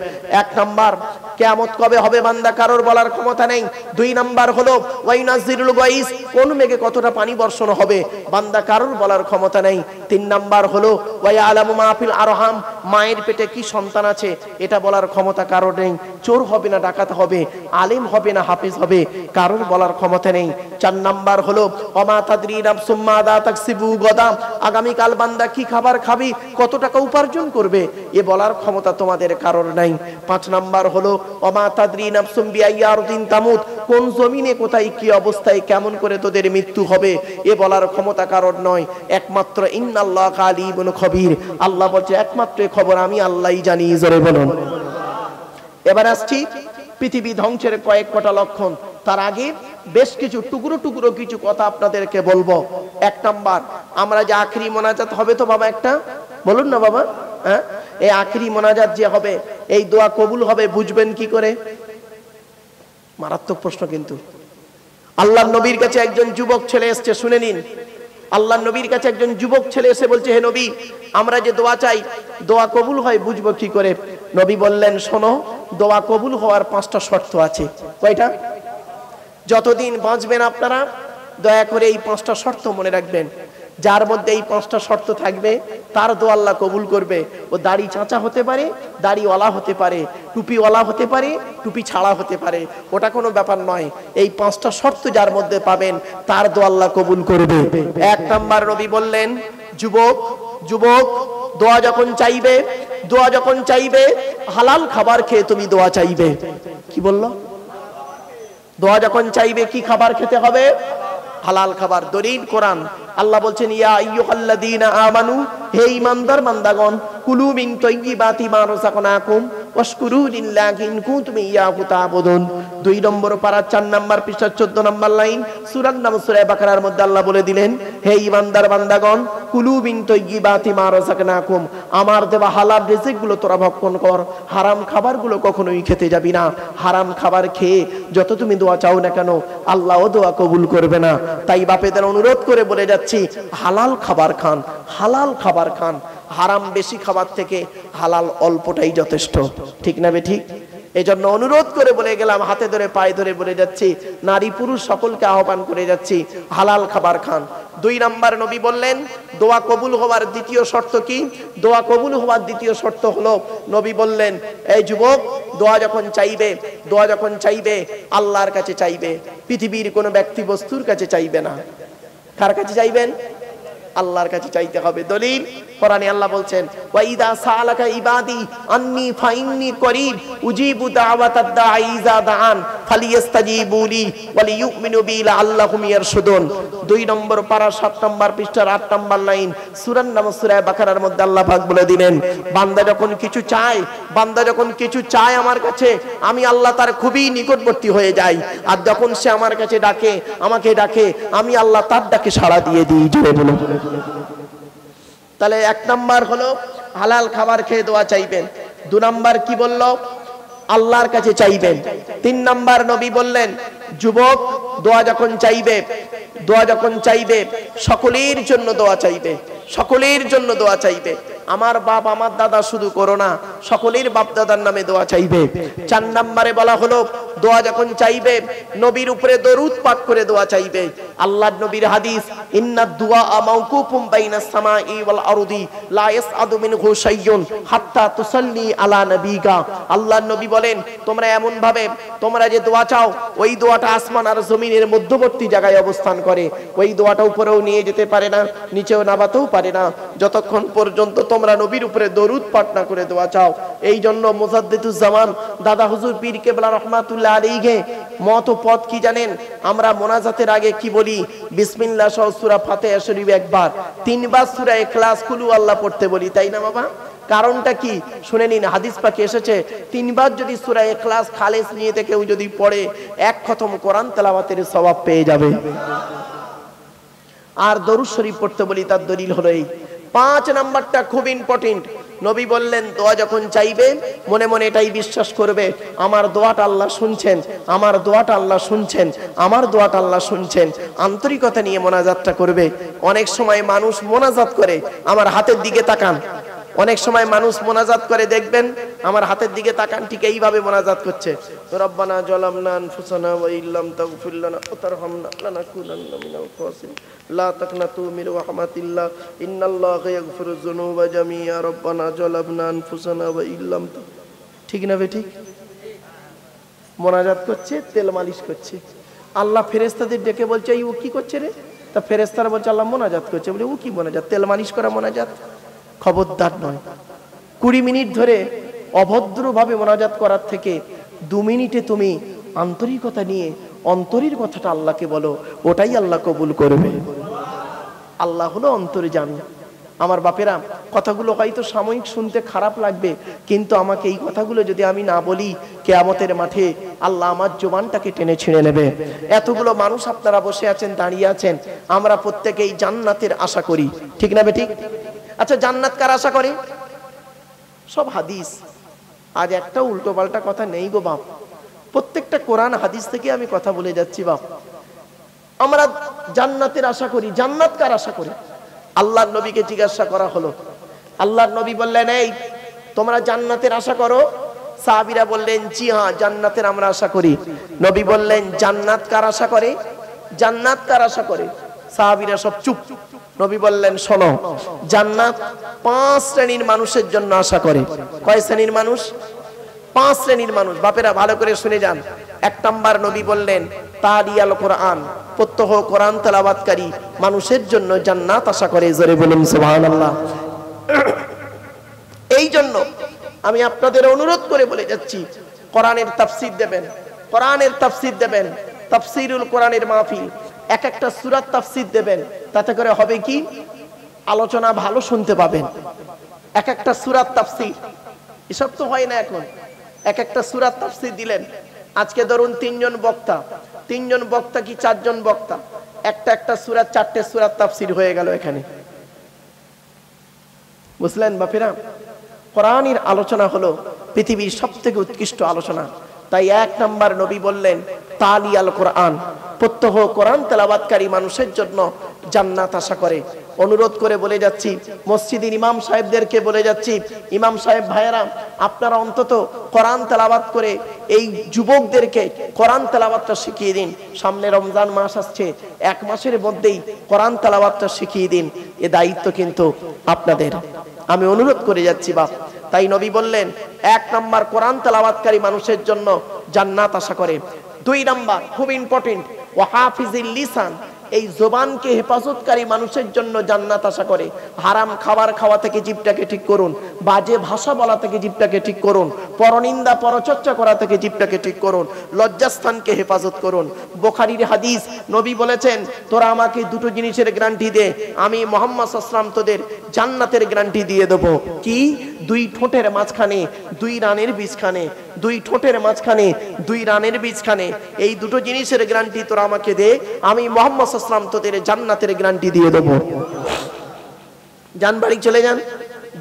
1 নাম্বার, কিয়ামত কবে হবে বান্দা কারোর বলার ক্ষমতা নেই। 2 নাম্বার হলো ওয়াইনাজিরুল গাইস, কোন মেঘে কতটা পানি বর্ষণ হবে বান্দা কারোর বলার ক্ষমতা নেই। 3 নাম্বার হলো ওয়ায়ালামু মা ফিল আরহাম, মায়ের পেটে কি সন্তান আছে এটা বলার ক্ষমতা কারোর নেই। চোর হবে না ডাকাত হবে, আলেম হবে না হাফেজ হবে, কারোর বলার ক্ষমতা নেই। 4 নাম্বার হলো ওমা তাদরি নাফসুম মাযা তাকসিবু গাদা, আগামী কাল বান্দা কি খাবার খাবি, কত টাকা উপার্জন করবে, এ বলার ক্ষমতা তোমাদের কারোর নাই। 5 নাম্বার হলো ওমা তাদরি নাফসুম বিআইয়ি আরদিন তামুত, কোন জমিনে কোথায় কি অবস্থায় কেমন করে তোদের মৃত্যু হবে, এ বলার ক্ষমতা কারোর নয়। একমাত্র ইন্নাল্লাহা আলিমুন খবীর, আল্লাহ বলছে একমাত্র খবর আমি আল্লাহই জানি। জোরে বলুন। এবার আসছি পৃথিবী ধ্বংসের কয়েক কটা লক্ষণ। তার আগে বেশ কিছু টুকরো টুকরো কিছু কথা আপনাদেরকে বলবো। 1 নাম্বার, আমরা যে আখরি মোনাজাত হবে তো বাবা, একটা বলুন না বাবা, হ্যাঁ, এই আখরি মোনাজাত যে হবে, এই দোয়া কবুল হবে বুঝবেন কি করে? মারাত্মক প্রশ্ন কিন্তু। আল্লাহর নবীর কাছে একজন যুবক ছেলে এসেছে, শুনে নিন। আল্লাহর নবীর কাছে একজন যুবক ছেলে এসে বলছে, হে নবী, আমরা যে দোয়া চাই, দোয়া কবুল হয় বুঝবো কি করে? নবী বললেন, শোনো, দোয়া কবুল হওয়ার 5টা শর্ত আছে। কয়টা? যতদিন বাঁচবেন আপনারা দয়া করে এই 5টা শর্ত মনে রাখবেন। যার মধ্যে এই 5টা শর্ত থাকবে তার দোয়া আল্লাহ কবুল করবে। ও দাড়ি চাঁচা হতে পারে, দাড়িওয়ালা হতে পারে, টুপিওয়ালা হতে পারে, টুপি ছাড়া হতে পারে, ওটা কোনো ব্যাপার নয়। এই 5টা শর্ত যার মধ্যে পাবেন তার দোয়া আল্লাহ কবুল করবে। 1 নাম্বার, নবী বললেন, যুবক যুবক দোয়া যখন চাইবে হালাল খাবার খেয়ে তুমি দোয়া চাইবে। কি বললো? দোয়া যখন চাইবে কি খাবার খেতে হবে? হালাল খাবার। দলিল কোরআন। আল্লাহ বলছেন, ইয়া আইয়ুহাল্লাযীনা আমানু, হে ঈমানদার বান্দাগণ, কুলু মিন তাইয়্যিবাতি মা রাযাকনাকুম ওয়াশকুরু লিল্লাহি ইন কুনতুম ইয়াহু তা'বুদুন, 2 নম্বর পারা 4 নম্বর পৃষ্ঠা 14 নম্বর লাইন সূরার নাম সূরা বাকারার মধ্যে আল্লাহ বলে দিলেন, হে ঈমানদার বান্দাগণ, কুলু মিন তাইয়্যিবাতি মা রাযাকনাকুম, আমার দেওয়া হালাল রিজিকগুলো তোরা ভক্ষণ কর, হারাম খাবারগুলো কখনোই খেতে যাবি না। হারাম খাবার খেয়ে যত তুমি দোয়া চাও না কেন, আল্লাহও দোয়া কবুল করবে না। তাই বাপেদের অনুরোধ করে বলে যাচ্ছি, হালাল খাবার খান, হালাল খাবার খান। হারাম বেশি খাবার থেকে হালাল অল্পটাই যথেষ্ট, ঠিক না বে ঠিক? এজন্য অনুরোধ করে বলে গেলাম, হাতে ধরে পায়ে ধরে বলে যাচ্ছি, নারী পুরুষ সকলকে আহ্বান করে যাচ্ছি, হালাল খাবার খান। 2 নম্বর নবী বললেন, দোয়া কবুল হওয়ার দ্বিতীয় শর্ত কি? দোয়া কবুল হওয়ার দ্বিতীয় শর্ত হলো, নবী বললেন, এই যুবক, দোয়া যখন চাইবে আল্লাহর কাছে চাইবে, পৃথিবীর কোনো ব্যক্তি বস্তুর কাছে চাইবে না। কার কাছে চাইবেন? আল্লাহর কাছে চাইতে হবে। দলিল কোরআনে আল্লাহ বলছেন, ওয়া ইদা সালাকা ইবাদি আন্নী ফাইন্নী করিব উজিবু দাওয়াতাদ দাঈ ইযা দাআন ফালিয়াস্তাজিবুলি ওয়া লিয়ুমিনু বি লাআল্লাহুম ইয়ারশুদুন। 2 নম্বর পারা 7 নম্বর পৃষ্ঠার 8 নম্বর লাইন সূরার নাম সূরা বাকারার মধ্যে আল্লাহ পাক বলে দিলেন, বান্দা যখন কিছু চায় আমার কাছে, আমি আল্লাহ তার খুবই নিকটবর্তী হয়ে যাই। আর যখন সে আমার কাছে ডাকে, আমাকে ডাকে, আমি আল্লাহ তার ডাকে সাড়া দিয়ে দিই। জোরে বলুন। তাহলে 1 নাম্বার হলো হালাল খাবার খেয়ে দোয়া চাইবেন। 2 নাম্বার কি বলল? আল্লাহর কাছে চাইবেন। 3 নাম্বার নবী বললেন, যুবক, দোয়া যখন চাইবে সকলের জন্য দোয়া চাইবে। আমার বাপ আমার দাদা শুধু করো না, সকলের বাপ দাদার নামে দোয়া চাইবে। 4 নম্বরে বলা হলো, দোয়া যখন চাইবে নবীর উপরে দরুদ পাঠ করে দোয়া চাইবে। আল্লাহর নবীর হাদিস, ইন্নাদ দুআ মাওকুফুম বাইনাস সামাই ওয়াল আরদি লা ইয়াসআদু মিনহু শাইউন হাত্তা তুসাল্লি আলা নবিকা। আল্লাহর নবী বলেন, তোমরা যে দোয়া চাও, ওই দোয়াটা আসমান আর জমিনের মধ্যবর্তী জায়গায় অবস্থান করে। ওই দোয়াটা উপরেও নিয়ে যেতে পারে না, নিচেও নামাতেও পারে না, যতক্ষণ পর্যন্ত তোমরা নবীর উপরে দরুদ পাঠ না করে দোয়া চাও। এই জন্য মুজাদ্দিদুজ জামান দাদা হুজুর পীর কেবলা রহমাতুল্লাহ আলাইহি মত পথ কি জানেন? আমরা মোনাজাতের আগে কি বলি? বিসমিল্লাহ সহ সূরা ফাতিহা শরীফ একবার, 3 বার সূরা ইখলাস কুলু আল্লাহ পড়তে বলি, তাই না বাবা? কারণটা কি শুনে নিন। হাদিস পাকে এসেছে, 3 বার যদি সূরা ইখলাস খালেস নিয়তে কেউ যদি পড়ে, 1 খতম কোরআন তেলাওয়াতের সওয়াব পেয়ে যাবে। আর দরুদ শরীফ পড়তে বলি, তার দলিল হলো এই। 5 নাম্বারটা খুব ইম্পর্টেন্ট। নবী বললেন, দোয়া যখন চাইবে মনে মনে এটাই বিশ্বাস করবে, আমার দোয়াটা আল্লাহ শুনছেন। আন্তরিকতা নিয়ে মোনাজাতটা করবে। অনেক সময় মানুষ মোনাজাত করে, আমার হাতের দিকে তাকান, অনেক সময় মানুষ মোনাজাত করে, দেখবেন আমার হাতের দিকে তাকান, ঠিক এইভাবে মোনাজাত করছে, রব্বানা জালামনা আনফুসানা ওয়া ইল্লাম তাগফির লানা ওয়া তারহামনা লানাকুনান্না মিনাল খাসিরিন লা তাকনাতু মির রাহমাতিল্লাহ ইন্নাল্লাহা ইয়াগফিরুয যুনুবা জামিআ রব্বানা জালামনা আনফুসানা ওয়া ইল্লাম। ঠিক না বে ঠিক? মোনাজাত করছে, তেল মালিশ করছে। আল্লাহ ফেরেশতাদের ডেকে বলছে, ও কি করছে রে? তা ফেরেশতারা বলছে, আল্লাহ মোনাজাত করছে। বলে, ও কি মোনাজাত? তেল মালিশ করা মোনাজাত? খবরদার নয়। 20 মিনিট ধরে অভদ্রভাবে মোনাজাত করার থেকে 2 মিনিটে তুমি আন্তরিকতা নিয়ে অন্তরের কথাটা আল্লাহকে বলো, ওটাই আল্লাহ কবুল করবে। আল্লাহ হলো অন্তর্যামী। আমার বাপেরা, কথাগুলো হয়তো সাময়িক শুনতে খারাপ লাগবে, কিন্তু আমাকে এই কথাগুলো যদি আমি না বলি, কিয়ামতের মাঠে আল্লাহ আমার জবানটাকে টেনে ছিঁড়ে নেবে। এতগুলো মানুষ আপনারা বসে আছেন, দাঁড়িয়ে আছেন, আমরা প্রত্যেকেই জান্নাতের আশা করি, ঠিক না বেঠিক? আচ্ছা, জান্নাত কার আশা করে? সব হাদিস, আজ একটা উল্টো পাল্টা কথা নেই গো বাপ। প্রত্যেকটা কোরআন হাদিস থেকে আমি কথা বলে যাচ্ছি বাপ। আমরা জান্নাতের আশা করি। জান্নাত কার আশা করে? আল্লাহর নবীকে জিজ্ঞাসা করা হলো। আল্লাহর নবী বললেন, এই তোমরা জান্নাতের আশা করো? সাহাবীরা বললেন, জি হ্যাঁ, জান্নাতের আমরা আশা করি। নবী বললেন, জান্নাত কার আশা করে? জান্নাত কার আশা করে? সাহাবীরা সব চুপ। নবী বললেন, শোনো, জান্নাত 5 শ্রেণীর মানুষের জন্য আশা করে। কয় শ্রেণীর মানুষ? 5 শ্রেণীর মানুষ। বাপেরা ভালো করে শুনে যান। 1 নাম্বার নবী বললেন, তালিয়াল কোরআন, প্রত্যহ কোরআন তেলাওয়াতকারী মানুষের জন্য জান্নাত আশা করে। জোরে বলুন সুবহানাল্লাহ। এই জন্য আমি আপনাদের অনুরোধ করে বলে যাচ্ছি, কোরআনের তাফসীর দেবেন, তাফসীরুল কোরআনের মাহফিল, এক একটা সূরার তাফসীর দেবেন। তাতে করে হবে কি? আলোচনা ভালো শুনতে পাবেন। এক একটা সূরার তাফসীর, এসব তো হয় না এখন। এক একটা সূরার তাফসীর দিলেন, আজকে ধরুন তিনজন বক্তা কি চারজন বক্তা, একটা সূরা, 4টে সূরার তাফসীর হয়ে গেল এখানে। বুঝলেন বাপেরা? কোরআনের আলোচনা হলো পৃথিবীর সবথেকে উৎকৃষ্ট আলোচনা। তাই 1 নাম্বার নবী বললেন তালি আল কোরআন, প্রত্যহ কোরআন তেলাওয়াতকারী মানুষের জন্য জান্নাত আশা করে। অনুরোধ করে বলে যাচ্ছি, মসজিদের ইমাম সাহেবদেরকে বলে যাচ্ছি, ইমাম সাহেব ভাইয়েরা, আপনারা অন্তত কোরআন তেলাওয়াত করে এই যুবকদেরকে কোরআন তেলাওয়াতটা শিখিয়ে দিন। সামনে রমজান মাস আসছে, 1 মাসের মধ্যেই কোরআন তেলাওয়াতটা শিখিয়ে দিন। এ দায়িত্ব কিন্তু আপনাদের, আমি অনুরোধ করে যাচ্ছি বাপ। তাই নবী বললেন 1 নাম্বার কোরআন তেলাওয়াতকারী মানুষের জন্য জান্নাত আশা করে। 2 নাম্বার খুব ইম্পর্টেন্ট, ওয়া হাফিজিল লিসান, এই জবানকে হেফাজতকারী মানুষের জন্য জান্নাত আশা করে। হারাম খাবার খাওয়া থেকে জিভটাকে ঠিক করুন, বাজে ভাষা বলা থেকে জিভটাকে ঠিক করুন, পরনিন্দা পরচর্চা করা থেকে জিভটাকে ঠিক করুন, লজ্জাস্থানকে হেফাজত করুন। বুখারীর হাদিস, নবী বলেছেন তোরা আমাকে 2টো জিনিসের গ্যারান্টি দে, আমি মুহাম্মদ সাল্লাল্লাহু আলাইহি ওয়াসাল্লাম তোদের জান্নাতের গ্যারান্টি দিয়ে দেব। কি? 2 ঠোঁটের মাঝখানে 2 রানের বীজখানে, 2 ঠোঁটের মাঝখানে 2 রানের বীজখানে, এই 2টো জিনিসের গ্যারান্টি তোরা আমাকে দে, আমি মুহাম্মদ সাল্লাল্লাহু আলাইহি ওয়াসাল্লাম তোদের জান্নাতের গ্যারান্টি দিয়ে দেব। যান বাড়ি চলে যান,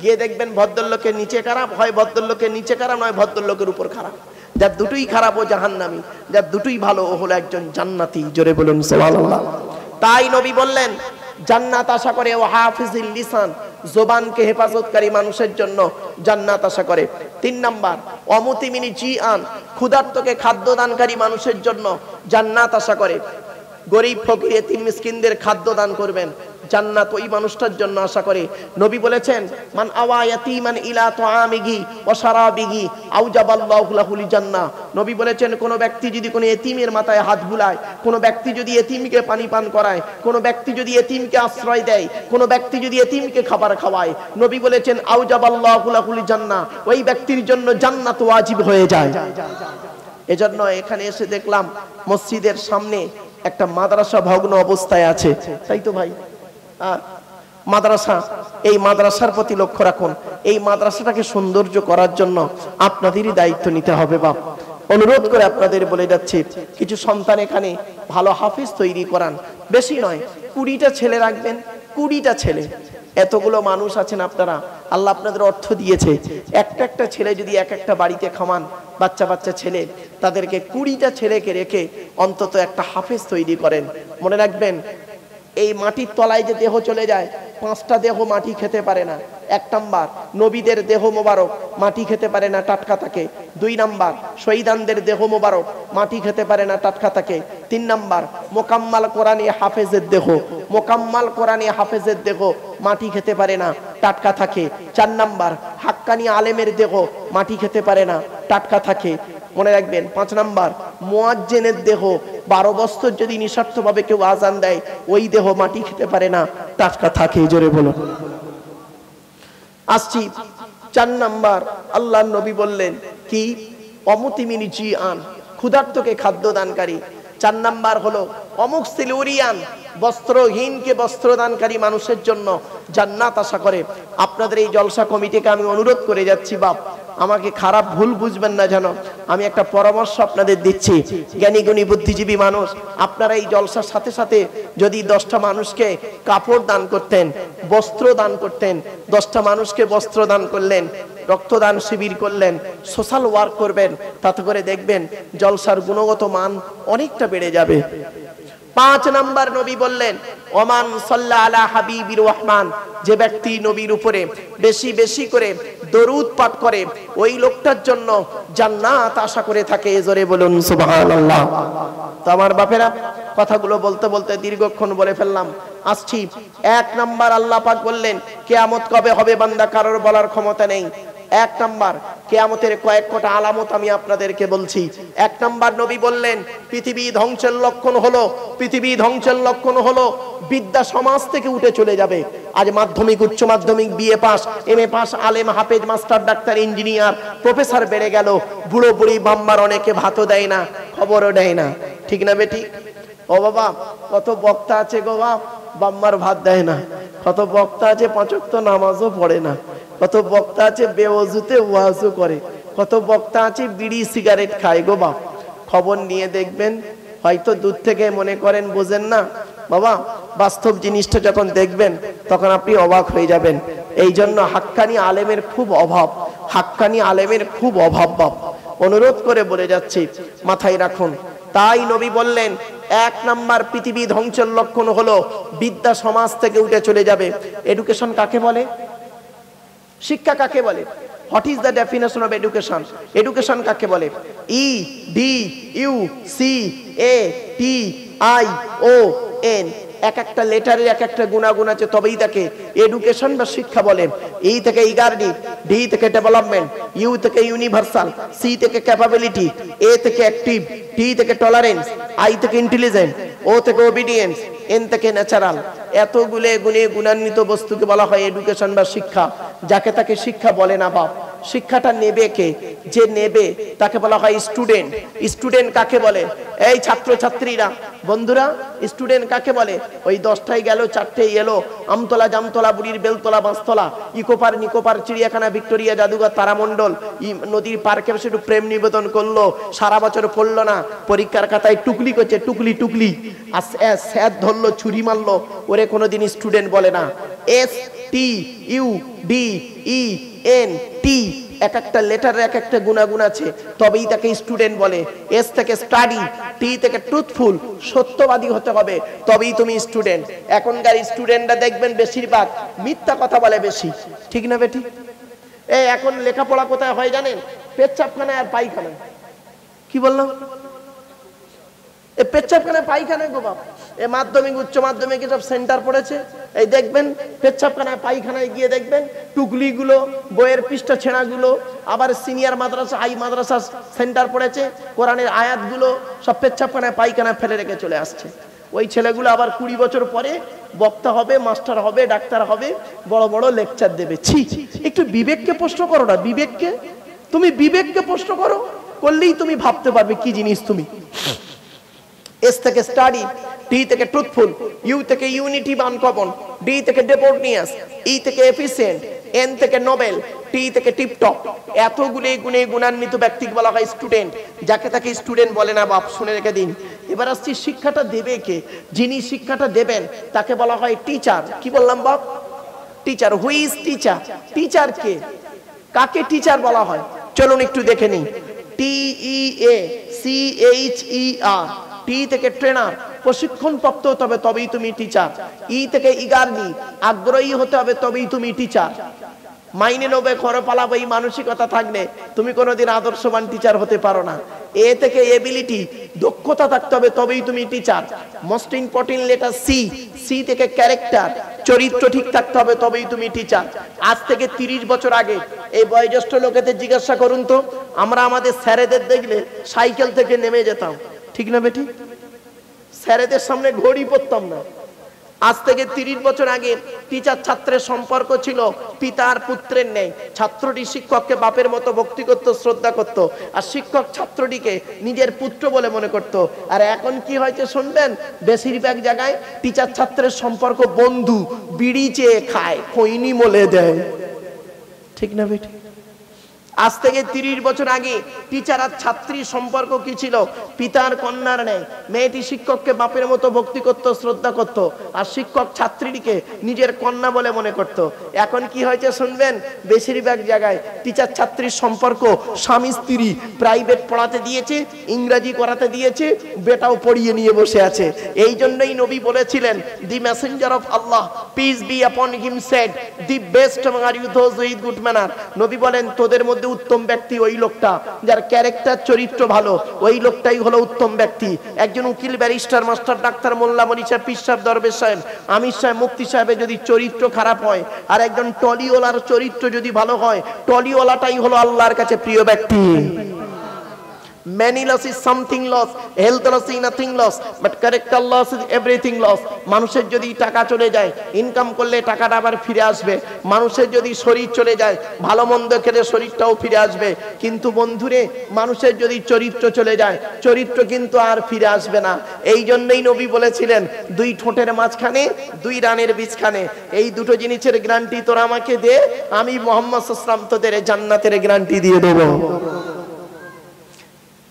গিয়ে দেখবেন ভদ্রলোকের নিচে খারাপ, হয় ভদ্রলোকের নিচে খারাপ, নয় ভদ্রলোকের উপর খারাপ। যার দুটোই খারাপ ও জাহান্নামী, যার দুটোই ভালো ও হলো একজন জান্নাতি। জোরে বলুন সুবহানাল্লাহ। তাই নবী বললেন জান্নাত আশা করে, ও হাফিজিল লিসান, জবানকে হেফাজতকারী মানুষের জন্য জান্নাত আশা করে। 3 নাম্বার অমুতিমিনি জিআন, ক্ষুধার্তকে খাদ্য দানকারী মানুষের জন্য জান্নাত আশা করে। গরিব ফকির এতিম মিসকিনদের খাদ্য দান করবেন, জান্নাত ওই মানুষটার জন্য আশা করে। নবী বলেছেন মান আওয়া ইয়াতীমান ইলা তুআমিহি ওয়া শারাবিহি আওজাবাল্লাহু লাহুল জান্নাহ। নবী বলেছেন কোন ব্যক্তি যদি কোন এতিমের মাথায় হাত বুলায়, কোন ব্যক্তি যদি এতিমকে পানি পান করায়, কোন ব্যক্তি যদি এতিমকে আশ্রয় দেয়, কোন ব্যক্তি যদি এতিমকে খাবার খাওয়ায়, নবী বলেছেন আওজাবাল্লাহু লাহুল জান্নাহ, ওই ব্যক্তির জন্য জান্নাত ওয়াজিব হয়ে যায়। এজন্য এখানে এসে দেখলাম মসজিদের সামনে একটা মাদ্রাসা ভগ্ন অবস্থায় আছে, তাই তো ভাই? মাদ্রাসা, এই মাদ্রাসার প্রতি লক্ষ্য রাখুন। এই মাদ্রাসাটাকে সৌন্দর্য করার জন্য আপনাদেরই দায়িত্ব নিতে হবে বাপ। অনুরোধ করে আপনাদের বলে যাচ্ছি, কিছু সন্তান এখানে ভালো হাফিজ তৈরি করান, বেশি নয় 20টা ছেলে রাখবেন, 20টা ছেলে। এতগুলো মানুষ আছেন আপনারা, আল্লাহ আপনাদের অর্থ দিয়েছে, একটা ছেলে যদি একটা বাড়িতে খামান, বাচ্চা ছেলে, তাদেরকে 20টা ছেলেকে রেখে অন্তত একটা হাফেজ তৈরি করেন। মনে রাখবেন এই মাটির তলায় যে দেহ চলে যায়, 5টা দেহ মাটি খেতে পারে না। 1 নাম্বার নবীদের দেহ মোবারক মাটি খেতে পারে না, টাটকা থাকে। 2 নাম্বার শহীদানদের দেহ মোবারক মাটি খেতে পারে না, টাটকা থাকে। 3 নাম্বার মোকাম্মাল কোরআনী হাফেজের দেহ, মোকাম্মাল কোরআনী হাফেজের দেহ মাটি খেতে পারে না, টাটকা থাকে। 4 নাম্বার হাক্কানি আলেমের দেহ মাটি খেতে পারে না, টাটকা থাকে। মনে রাখবেন 5 নাম্বার মুয়াজ্জিনের দেহ, 12 বছর যদি নিঃস্বার্থভাবে কেউ আজান দেয়, ওই দেহ মাটি খেতে পারে না, টাটকা থাকে। জোরে বলো। আসছি 4 নাম্বার, আল্লাহর নবী বললেন কি? অমুতিমিনি জিআন, ক্ষুধার্তকে খাদ্য দানকারী। 4 নাম্বার হলো অমুকসিলুরিয়ান, বস্ত্রহীনকে বস্ত্র দানকারী মানুষের জন্য জান্নাত আশা করে। আপনাদের এই জলসা কমিটিকে আমি অনুরোধ করে যাচ্ছি বাপ, আমাকে খারাপ ভুল বুঝবেন না যেন, আমি একটা পরামর্শ আপনাদের দিচ্ছি। জ্ঞানী গুণী বুদ্ধিজীবী মানুষ, আপনারা এই জলসার সাথে সাথে যদি 10টা মানুষকে কাপড় দান করতেন, বস্ত্র দান করতেন, 10টা মানুষকে বস্ত্র দান করলেন, রক্তদান শিবির করলেন, সোশ্যাল ওয়ার্ক করবেন, তাতে করে দেখবেন জলসার গুণগত মান অনেকটা বেড়ে যাবে। 5 নাম্বার নবী বললেন ওমান সাল্লা আলা হাবিবির রহমান, যে ব্যক্তি নবীর উপরে বেশি বেশি করে দরুদ পাঠ করে, ওই লোকটার জন্য জান্নাত আশা করে থাকে। জোরে বলুন সুবহানাল্লাহ। তো আমার বাপেরা, কথাগুলো বলতে বলতে দীর্ঘক্ষণ বলে ফেললাম। আসছি 1 নাম্বার, আল্লাহ পাক বললেন কিয়ামত কবে হবে বান্দা কারোর বলার ক্ষমতা নেই। 1 নাম্বার কিয়ামতের কয়েকটা আলামত আমি আপনাদেরকে বলছি। 1 নাম্বার নবী বললেন পৃথিবী ধ্বংসের লক্ষণ হলো, পৃথিবী ধ্বংসের লক্ষণ হলো বিদ্যা সমাজ থেকে উঠে চলে যাবে। আজ মাধ্যমিক, উচ্চ মাধ্যমিক, বিএ পাস, এমএ পাস, আলেম, হাফেজ, মাস্টার, ডাক্তার, ইঞ্জিনিয়ার, প্রফেসর বেড়ে গেল, বুড়ো বুড়ি বাম্মার অনেকে ভাতও দেয় না, খবরও দেয় না। ঠিক না বেটি? ও বাবা, কত বক্তা আছে গো বাপ, বাম্মার ভাত দেয় না। কত বক্তা আছে 5 ওয়াক্ত নামাজও পড়ে না। কত বক্তা আছে বেওযুতে ওয়াজও করে। কত বক্তা আছে বিড়ি সিগারেট খায় গো বাপ। খবর নিয়ে দেখবেন, হয়তো দূর থেকে মনে করেন বোঝেন না বাবা, বাস্তব জিনিসটা যখন দেখবেন তখন আপনি অবাক হয়ে যাবেন। এই জন্য হাক্কানি আলেমের খুব অভাব, হাক্কানি আলেমের খুব অভাব বাপ। অনুরোধ করে বলে যাচ্ছি, মাথায় রাখুন। তাই নবী বললেন 1 নাম্বার পৃথিবী ধ্বংসের লক্ষণ হলো বিদ্যা সমাজ থেকে উঠে চলে যাবে। এডুকেশন কাকে বলে? শিক্ষা কাকে বলে? What is the definition of education? Education কাকে বলে? EDUCATION, এক একটা লেটারের এক একটা গুণাগুণ আছে, তবেই তাকে এডুকেশন বা শিক্ষা বলে। ই থেকে ইগার্ডি, ডি থেকে ডেভেলপমেন্ট, ইউ থেকে ইউনিভার্সাল, সি থেকে ক্যাপাবিলিটি, এ থেকে অ্যাক্টিভ, টি থেকে টলারেন্স, আই থেকে ইন্টেলিজেন্ট, ও থেকে ওবিডিয়েন্স, এন থেকে ন্যাচারাল। এতগুলো গুণে গুণান্বিত বস্তুকে বলা হয় এডুকেশন বা শিক্ষা। যাকে তাকে শিক্ষা বলে না বাপ। শিক্ষাটা নেবে কে? যে নেবে তাকে বলা হয় স্টুডেন্ট। স্টুডেন্ট কাকে বলে? এই ছাত্র ছাত্রীরা, বন্ধুরা, স্টুডেন্ট কাকে বলে? ওই 10টায় গেল, 4টেই এলো, আমতলা জামতলা বুড়ির বেলতলা বাঁশতলা, ইকোপার নিকোপার, চিড়িয়াখানা, ভিক্টোরিয়া, জাদুঘর, তারামণ্ডল, নদীর পার্কে বসে একটু প্রেম নিবেদন করলো, সারা বছর পড়লো না, পরীক্ষার খাতায় টুকলি করছে, টুকলি টুকলি, আর স্যার ধরলো, ছুরি মারলো, ওরে কোনোদিন স্টুডেন্ট বলে না। STUDENT, এক একটা লেটারের এক একটা গুণাগুণ আছে, তবেই তাকে স্টুডেন্ট বলে। এস থেকে স্টাডি, টি থেকে ট্রুথফুল, সত্যবাদী হতে হবে, তবেই তুমি স্টুডেন্ট। এখনকার স্টুডেন্টরা দেখবেন বেশিরভাগ মিথ্যা কথা বলে বেশি, ঠিক না বেটি? এই এখন লেখাপড়া কোথায় হয় জানেন? পেচ্ছাপখানায় আর পায়খানায়। কি বললাম? এই পেচ্ছাপখানায় পায়খানায় গো বাপ। এই মাধ্যমিক উচ্চ মাধ্যমিক সব সেন্টার পড়েছে, এই দেখবেন পেচ্ছাপখানায় পায়খানায় গিয়ে দেখবেন টুকলিগুলো, বইয়ের পৃষ্ঠা ছেঁড়াগুলো, আবার সিনিয়র মাদ্রাসা হাই মাদ্রাসা সেন্টার পড়েছে, কোরআনের আয়াতগুলো সব পেচ্ছাপখানায় পায়খানায় ফেলে রেখে চলে আসছে। ওই ছেলেগুলো আবার 20 বছর পরে বক্তা হবে, মাস্টার হবে, ডাক্তার হবে, বড় বড় লেকচার দেবে। ছি, একটু বিবেককে প্রশ্ন করো না। বিবেককে, তুমি বিবেককে প্রশ্ন করো, করলেই তুমি ভাবতে পারবে কি জিনিস তুমি। এস থেকে স্টাডি, টি থেকে ট্রুথফুল, ইউ থেকে ইউনিটি বা আনকমন, ডি থেকে ডেপোর্টনিয়াস, ই থেকে এফিসিয়েন্ট, এন থেকে নোবেল, টি থেকে টিপটপ। এতগুলো গুণে গুণান্বিত ব্যক্তিকে বলা হয় স্টুডেন্ট। যাকে তাকে স্টুডেন্ট বলে না বাপ, শুনে রেখে দিন। এবার আসছি শিক্ষাটা দেবে কে? যিনি শিক্ষাটা দেবেন তাকে বলা হয় টিচার। কি বললাম বাপ? Teacher. Who is teacher? Teacher কে? কাকে টিচার বলা হয়? চলুন একটু দেখে নিই। TEACHER, টি থেকে ট্রেনার, প্রশিক্ষণ প্রাপ্ত হতে হবে তবেই তুমি টিচার। ই থেকে ইগারলি, আগ্রহী হতে হবে তবেই তুমি টিচার। মাইনে নেবে, খরচ পালাবো, এই মানসিকতা থাকলে তুমি কোনোদিন আদর্শবান টিচার হতে পারো না। এ থেকে এবিলিটি, দক্ষতা থাকতে হবে তবেই তুমি teacher. Most important letter C, C থেকে ক্যারেক্টার, চরিত্র ঠিক থাকতে হবে তবেই তুমি টিচার। আজ থেকে 30 বছর আগে এই বয়োজ্যেষ্ঠ লোকেদের জিজ্ঞাসা করুন তো, আমরা আমাদের স্যারেদের দেখলে সাইকেল থেকে নেমে যেতাম, ঠিক না বেটি? স্যারেদের সামনে ঘড়ি পরতাম না। আজ থেকে 30 বছর আগে টিচার ছাত্রের সম্পর্ক ছিল পিতার পুত্রের ন্যায়। ছাত্রটি শিক্ষককে বাপের মতো ভক্তি করত, শ্রদ্ধা করত, আর শিক্ষক ছাত্রটিকে নিজের পুত্র বলে মনে করত। আর এখন কি হয়েছে শুনবেন? বেশিরভাগ জায়গায় টিচার ছাত্রের সম্পর্ক বন্ধু, বিড়ি চেয়ে খায়, খৈনি মলে দেয়, ঠিক না বেটি? আজ থেকে 30 বছর আগে টিচার আর ছাত্রীর সম্পর্ক কি ছিল? পিতার কন্যার ন্যায়। মেয়েটি শিক্ষককে বাপের মতো ভক্তি করত, শ্রদ্ধা করত, আর শিক্ষক ছাত্রীটিকে নিজের কন্যা বলে মনে করত। এখন কি হয়েছে শুনবেন? বেশিরভাগ জায়গায় টিচার ছাত্রীর সম্পর্ক স্বামী স্ত্রী, প্রাইভেট পড়াতে দিয়েছে, ইংরেজি করাতে দিয়েছে, বেটাও পড়িয়ে নিয়ে বসে আছে। এই জন্যই নবী বলেছিলেন, দি Messenger of Allah peace be আপন হিম shed, the best among you those with good manner। নবী বলেন, তোদের মধ্যে উত্তম ব্যক্তি ওই লোকটা যার ক্যারেক্টার, চরিত্র ভালো, ওই লোকটাই হলো উত্তম ব্যক্তি। একজন উকিল, ব্যারিস্টার, মাস্টার, ডাক্তার, মোল্লা, মনীষা, পীর সাহেব, দরবেশ সাহেব, আমির সাহেব, মুফতি সাহেবের যদি চরিত্র খারাপ হয়, আর একজন টলিওয়ালার চরিত্র যদি ভালো হয়, টলিওয়ালাটাই হলো আল্লাহর কাছে প্রিয় ব্যক্তি। Many loss is something loss, health loss is nothing loss, but character loss is everything loss। মানুষের যদি টাকা চলে যায়, ইনকাম করলে টাকাটা আবার ফিরে আসবে। মানুষের যদি শরীর চলে যায়, ভালো মন্দ খেলে শরীরটাও ফিরে আসবে। কিন্তু বন্ধুরে, মানুষের যদি চরিত্র চলে যায়, চরিত্র কিন্তু আর ফিরে আসবে না। এই জন্যই নবী বলেছিলেন, 2 ঠোঁটের মাঝখানে 2 রানের বীজখানে, এই দুটো জিনিসের গ্যারান্টি তোরা আমাকে দে, আমি মুহাম্মদ সাল্লাল্লাহু আলাইহি ওয়াসাল্লাম তোদের জান্নাতের গ্যারান্টি দিয়ে দেব।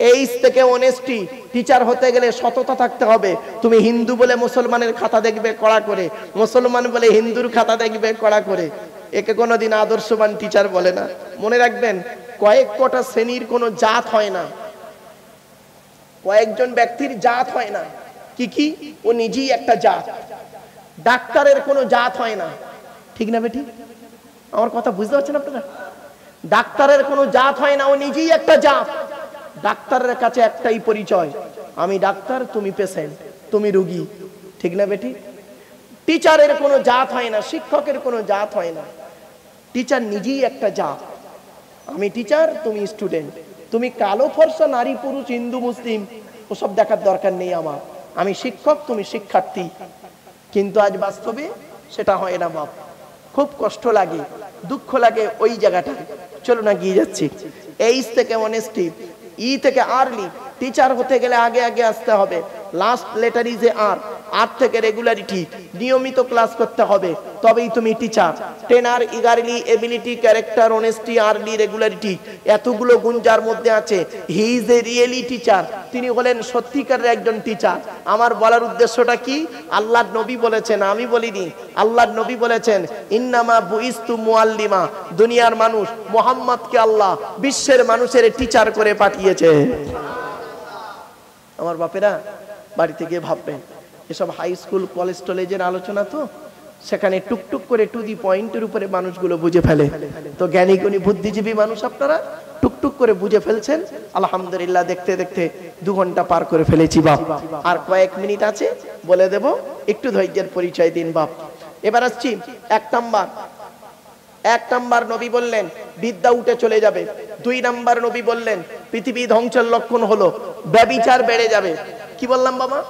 এইচ থেকে অনেস্টি, টিচার হতে গেলে সততা থাকতে হবে। তুমি হিন্দু বলে মুসলমানের খাতা দেখবে কড়া করে, মুসলমান বলে হিন্দুর খাতা দেখবে কড়া করে, একে কোনোদিন আদর্শবান টিচার বলে না। মনে রাখবেন, কয়েক কটা শ্রেণীর কোনো জাত হয় না, কয়েকজন ব্যক্তির জাত হয় না। কি কি? ও নিজেই একটা জাত। ডাক্তারের কোনো জাত হয় না, ঠিক না বেটি? আমার কথা বুঝতে পারছেন আপনারা? ডাক্তারের কোনো জাত হয় না, ও নিজেই একটা জাত। ডাক্তারের কাছে একটাই পরিচয়, আমি ডাক্তার, তুমি পেশেন্ট, তুমি রোগী, ঠিক না বেটি? টিচারের কোনো জাত হয় না, শিক্ষকের কোনো জাত হয় না। টিচার নিজেই একটা জাত, আমি টিচার, তুমি স্টুডেন্ট, তুমি কালো ফর্সা নারী পুরুষ হিন্দু মুসলিম ওসব দেখার দরকার নেই আমার, আমি শিক্ষক, তুমি শিক্ষার্থী। কিন্তু আজ বাস্তবে সেটা হয় না বাপ, খুব কষ্ট লাগে, দুঃখ লাগে ওই জায়গাটায়। চলো না গিয়ে যাচ্ছি। এইচ থেকে অনেস্টি, ই থেকে আর্লি। টিচার হতে গেলে আগে আগে আসতে হবে, last letter is A R. আর থেকে রেগুলারিটি, নিয়মিত ক্লাস করতে হবে, তবেই তুমি teacher. Tenor, eagerly, ability, character, honesty, early, regularity, এতগুলো গুণ যার মধ্যে আছে, he is a really teacher. তিনি হলেন সত্যিকারের একজন টিচার। আমার বলার উদ্দেশ্যটা কি? আল্লাহর নবী বলেছেন, আমি বলিনি, আল্লাহর নবী বলেছেন, ইন্নামা বুইস্তু মুআল্লিমা, দুনিয়ার মানুষ মুহাম্মদকে আল্লাহ বিশ্বের মানুষের টিচার করে পাঠিয়েছে। আমার বাপেরা বাড়িতে গিয়ে ভাববেন, এসব হাই স্কুল কলেজ টলেজের আলোচনা, তো সেখানে টুকটুক করে টু দি পয়েন্টের উপরে মানুষগুলো বুঝে ফেলে। তো জ্ঞানী গুণী বুদ্ধিজীবী মানুষ আপনারা টুকটুক করে বুঝে ফেলছেন, আলহামদুলিল্লাহ। দেখতে দেখতে 2 ঘন্টা পার করে ফেলেছি বাপ, আর কয়েক মিনিট আছে বলে দেব, একটু ধৈর্যের পরিচয় দিন বাপ। এবার আসছি 1 নাম্বার নবী বললেন বিদ্যা উঠে চলে যাবে। 2 নাম্বার নবী বললেন পৃথিবী ধ্বংসের লক্ষণ হলো ব্যভিচার বেড়ে যাবে। কি বললাম বাবা?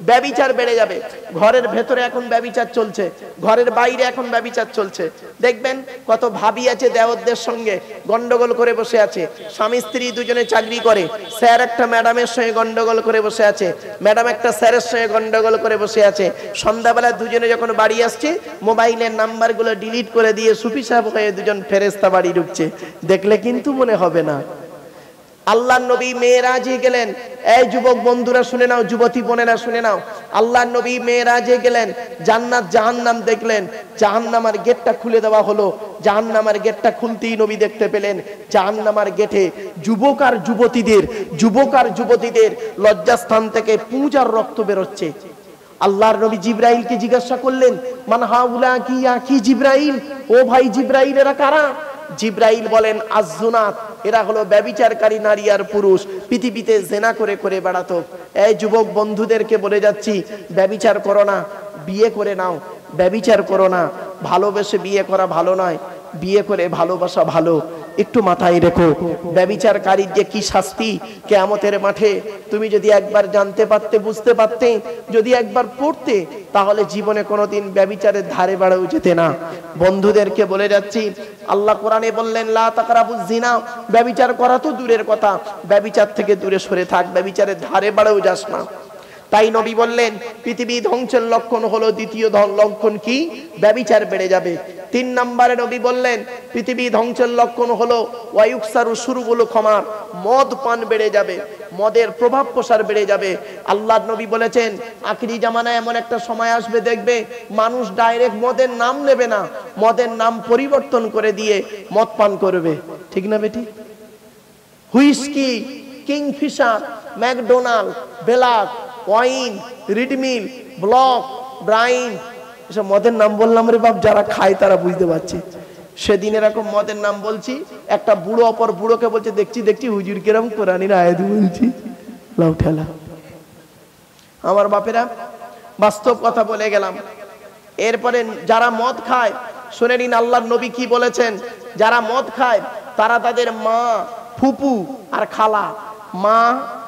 ব্যভিচার বেড়ে যাবে। ঘরের ভেতরে এখন ব্যভিচার চলছে, ঘরের বাইরে এখন ব্যভিচার চলছে। দেখবেন কত ভাবি আছে দেওরদের সঙ্গে গন্ডগোল করে বসে আছে, স্বামী স্ত্রী দুজনে চাকরি করে, স্যার একটা ম্যাডামের সঙ্গে গন্ডগোল করে বসে আছে, ম্যাডাম একটা স্যারের সঙ্গে গন্ডগোল করে বসে আছে। সন্ধ্যাবেলা দুজনে যখন বাড়ি আসছে, মোবাইলের নাম্বারগুলো ডিলিট করে দিয়ে সুফি সাহেব হয়ে দুজন ফেরেশতা বাড়ি ঢুকছে। দেখলে কিন্তু মনে হবে না। আল্লাহর নবী মেরাজে গেলেন। এই যুবক বন্ধুরা শুনে নাও, যুবতী বোনেরা শুনে নাও, আল্লাহর নবী মেরাজে গেলেন, জান্নাত জাহান্নাম দেখলেন, জাহান্নামের গেটটা খুলে দেওয়া হলো। জাহান্নামের গেটটা খুলতেই নবী দেখতে পেলেন জাহান্নামের গেটে যুবক আর যুবতীদের লজ্জাস্থান থেকে পূজার রক্ত বেরোচ্ছে। আল্লাহর নবী জিব্রাইলকে জিজ্ঞাসা করলেন, মান হাউলা কি জিব্রাইল, ও ভাই জিব্রাইল এরা কারা? জিব্রাইল বলেন, আযুনাত, এরা হলো ব্যভিচারকারী নারী আর পুরুষ, পৃথিবীতে জেনা করে করে বেড়াতো। এই যুবক বন্ধুদেরকে বলে যাচ্ছি, ব্যভিচার করো না, বিয়ে করে নাও। ব্যভিচার করো না, ভালোবেসে বিয়ে করা ভালো নয়, বিয়ে করে ভালোবাসা ভালো। একটু মাথায় রেখো, ব্যভিচারকারীর যে কি শাস্তি কিয়ামতের মাঠে, তুমি যদি একবার জানতে পারতে, বুঝতে পারতে, যদি একবার পড়তে, তাহলে জীবনে কোনোদিন ব্যভিচারের ধারে বাড়াও যেতে না। বন্ধুদেরকে বলে যাচ্ছি, আল্লাহ কোরআনে বললেন লা তাকরাবুজ জিনা, ব্যভিচার করা তো দূরের কথা, ব্যভিচার থেকে দূরে সরে থাক, ব্যভিচারের ধারে বাড়াও যাস না। তাই নবী বললেন পৃথিবী ধ্বংসের লক্ষণ হলো, দ্বিতীয় লক্ষণ কি? ব্যভিচার বেড়ে যাবে। 3 নম্বরে নবী বললেন পৃথিবী ধ্বংসের লক্ষণ হলো ওয়ায়ুকসারু শুরুবুল খামার, মদ পান বেড়ে যাবে, মদের প্রভাব প্রসার বেড়ে যাবে। আল্লাহর নবী বলেছেন আখিরি জামানায় এমন একটা সময় আসবে, দেখবে মানুষ ডাইরেক্ট মদের নাম নেবে না, মদের নাম পরিবর্তন করে দিয়ে মদ পান করবে। ঠিক না বেটি? Whisky, Kingfisher, McDonald, black, wine, রিডমিল, ব্লক, ব্রাইন, এসব মদের নাম বললাম রে বাপ, যারা খায় তারা বুঝতে পারছে। সেদিন এরকম মদের নাম বলছি, একটা বুড়ো অপর বুড়োকে বলছে, দেখছি হুজুর কিরম কোরআনের আয়াত বলছি, লাউ ঠেলা। আমার বাপেরা বাস্তব কথা বলে গেলাম। এরপরে যারা মদ খায় শুনে নিন আল্লাহর নবী কি বলেছেন। যারা মদ খায় তারা তাদের মা, ফুপু আর খালা, মা,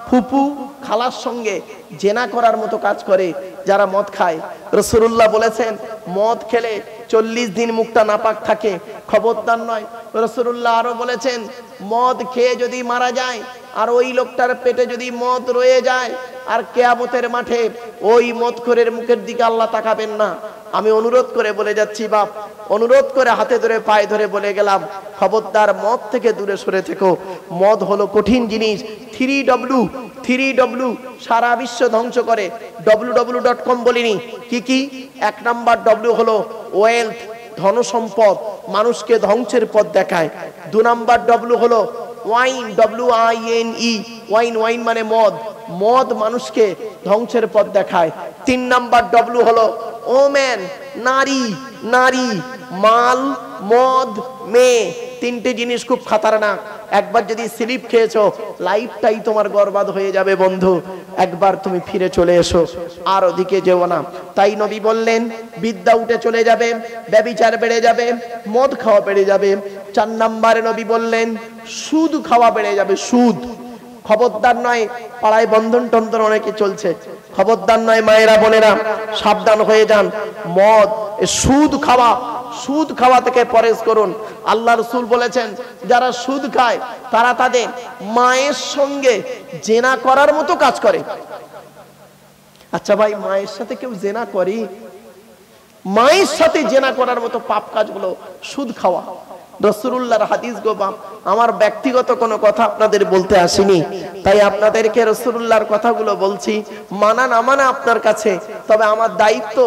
ফুপু, খালার সঙ্গে জেনা করার মতো কাজ করে যারা মদ খায়। রাসূলুল্লাহ বলেছেন মদ খেলে 40 দিন মুখটা নাপাক থাকে, খবরদার নয়। রাসূলুল্লাহ আরো বলেছেন মদ খেয়ে যদি মারা যায় আর ওই লোকটার পেটে যদি মদ রয়ে যায়, আর কিয়ামতের মাঠে ওই মদখোরের মুখের দিকে আল্লাহ তাকাবেন না। আমি অনুরোধ করে বলে যাচ্ছি বাপ, অনুরোধ করে হাতে ধরে পায়ে ধরে বলে গেলাম, খবরদার মদ থেকে দূরে সরে থেকো। মদ হলো কঠিন জিনিস। 3W সারা বিশ্ব ধ্বংস করে। www.com বলিনি, কি 1 নাম্বার W হলো ওয়েলথ, ধনসম্পদ, মানুষকে ধ্বংসের পথ দেখায়। 2 নাম্বার W হলো ওয়াইন, WINE, ওয়াইন মানে মদ, মদ মানুষকে ধ্বংসের পথ দেখায়। 3 নাম্বার W হলো ওমেন, নারী, মাল, মদ, মেয়ে। 3টে জিনিস খুব খাতারনাক। একবার যদি স্লিপ খেয়েছো, লাইফটাই তোমার বরবাদ হয়ে যাবে বন্ধু। একবার তুমি ফিরে চলে এসো, আর ওদিকে যেও না। তাই নবী বললেন, বিদ্যা উঠে চলে যাবে, ব্যভিচার বেড়ে যাবে, মদ খাওয়া বেড়ে যাবে। 4 নম্বরে নবী বললেন, সুদ খাওয়া বেড়ে যাবে। সুদ, খবরদার নয়, পাড়ায় বন্ধন টন্ধন অনেকে চলছে, খবরদার নয় মায়েরা বোনেরা, সাবধান হয়ে যান। মদ, সুদ খাওয়া থেকে পরেজ করুন। আল্লাহ রাসূল বলেছেন, যারা সুদ খায় তারা তাদের মায়ের সঙ্গে জেনা করার মতো কাজ করে। আচ্ছা ভাই, মায়ের সাথে কেউ জেনা করে? মায়ের সাথে জেনা করার মতো পাপ কাজগুলো সুদ খাওয়া। রাসূলুল্লাহর হাদিস গো বাপ, আমার ব্যক্তিগত কোনো কথা আপনাদের বলতে আসিনি, তাই আপনাদেরকে রাসূলুল্লাহর কথাগুলো বলছি। মানা না মানা আপনার কাছে, তবে আমার দায়িত্ব,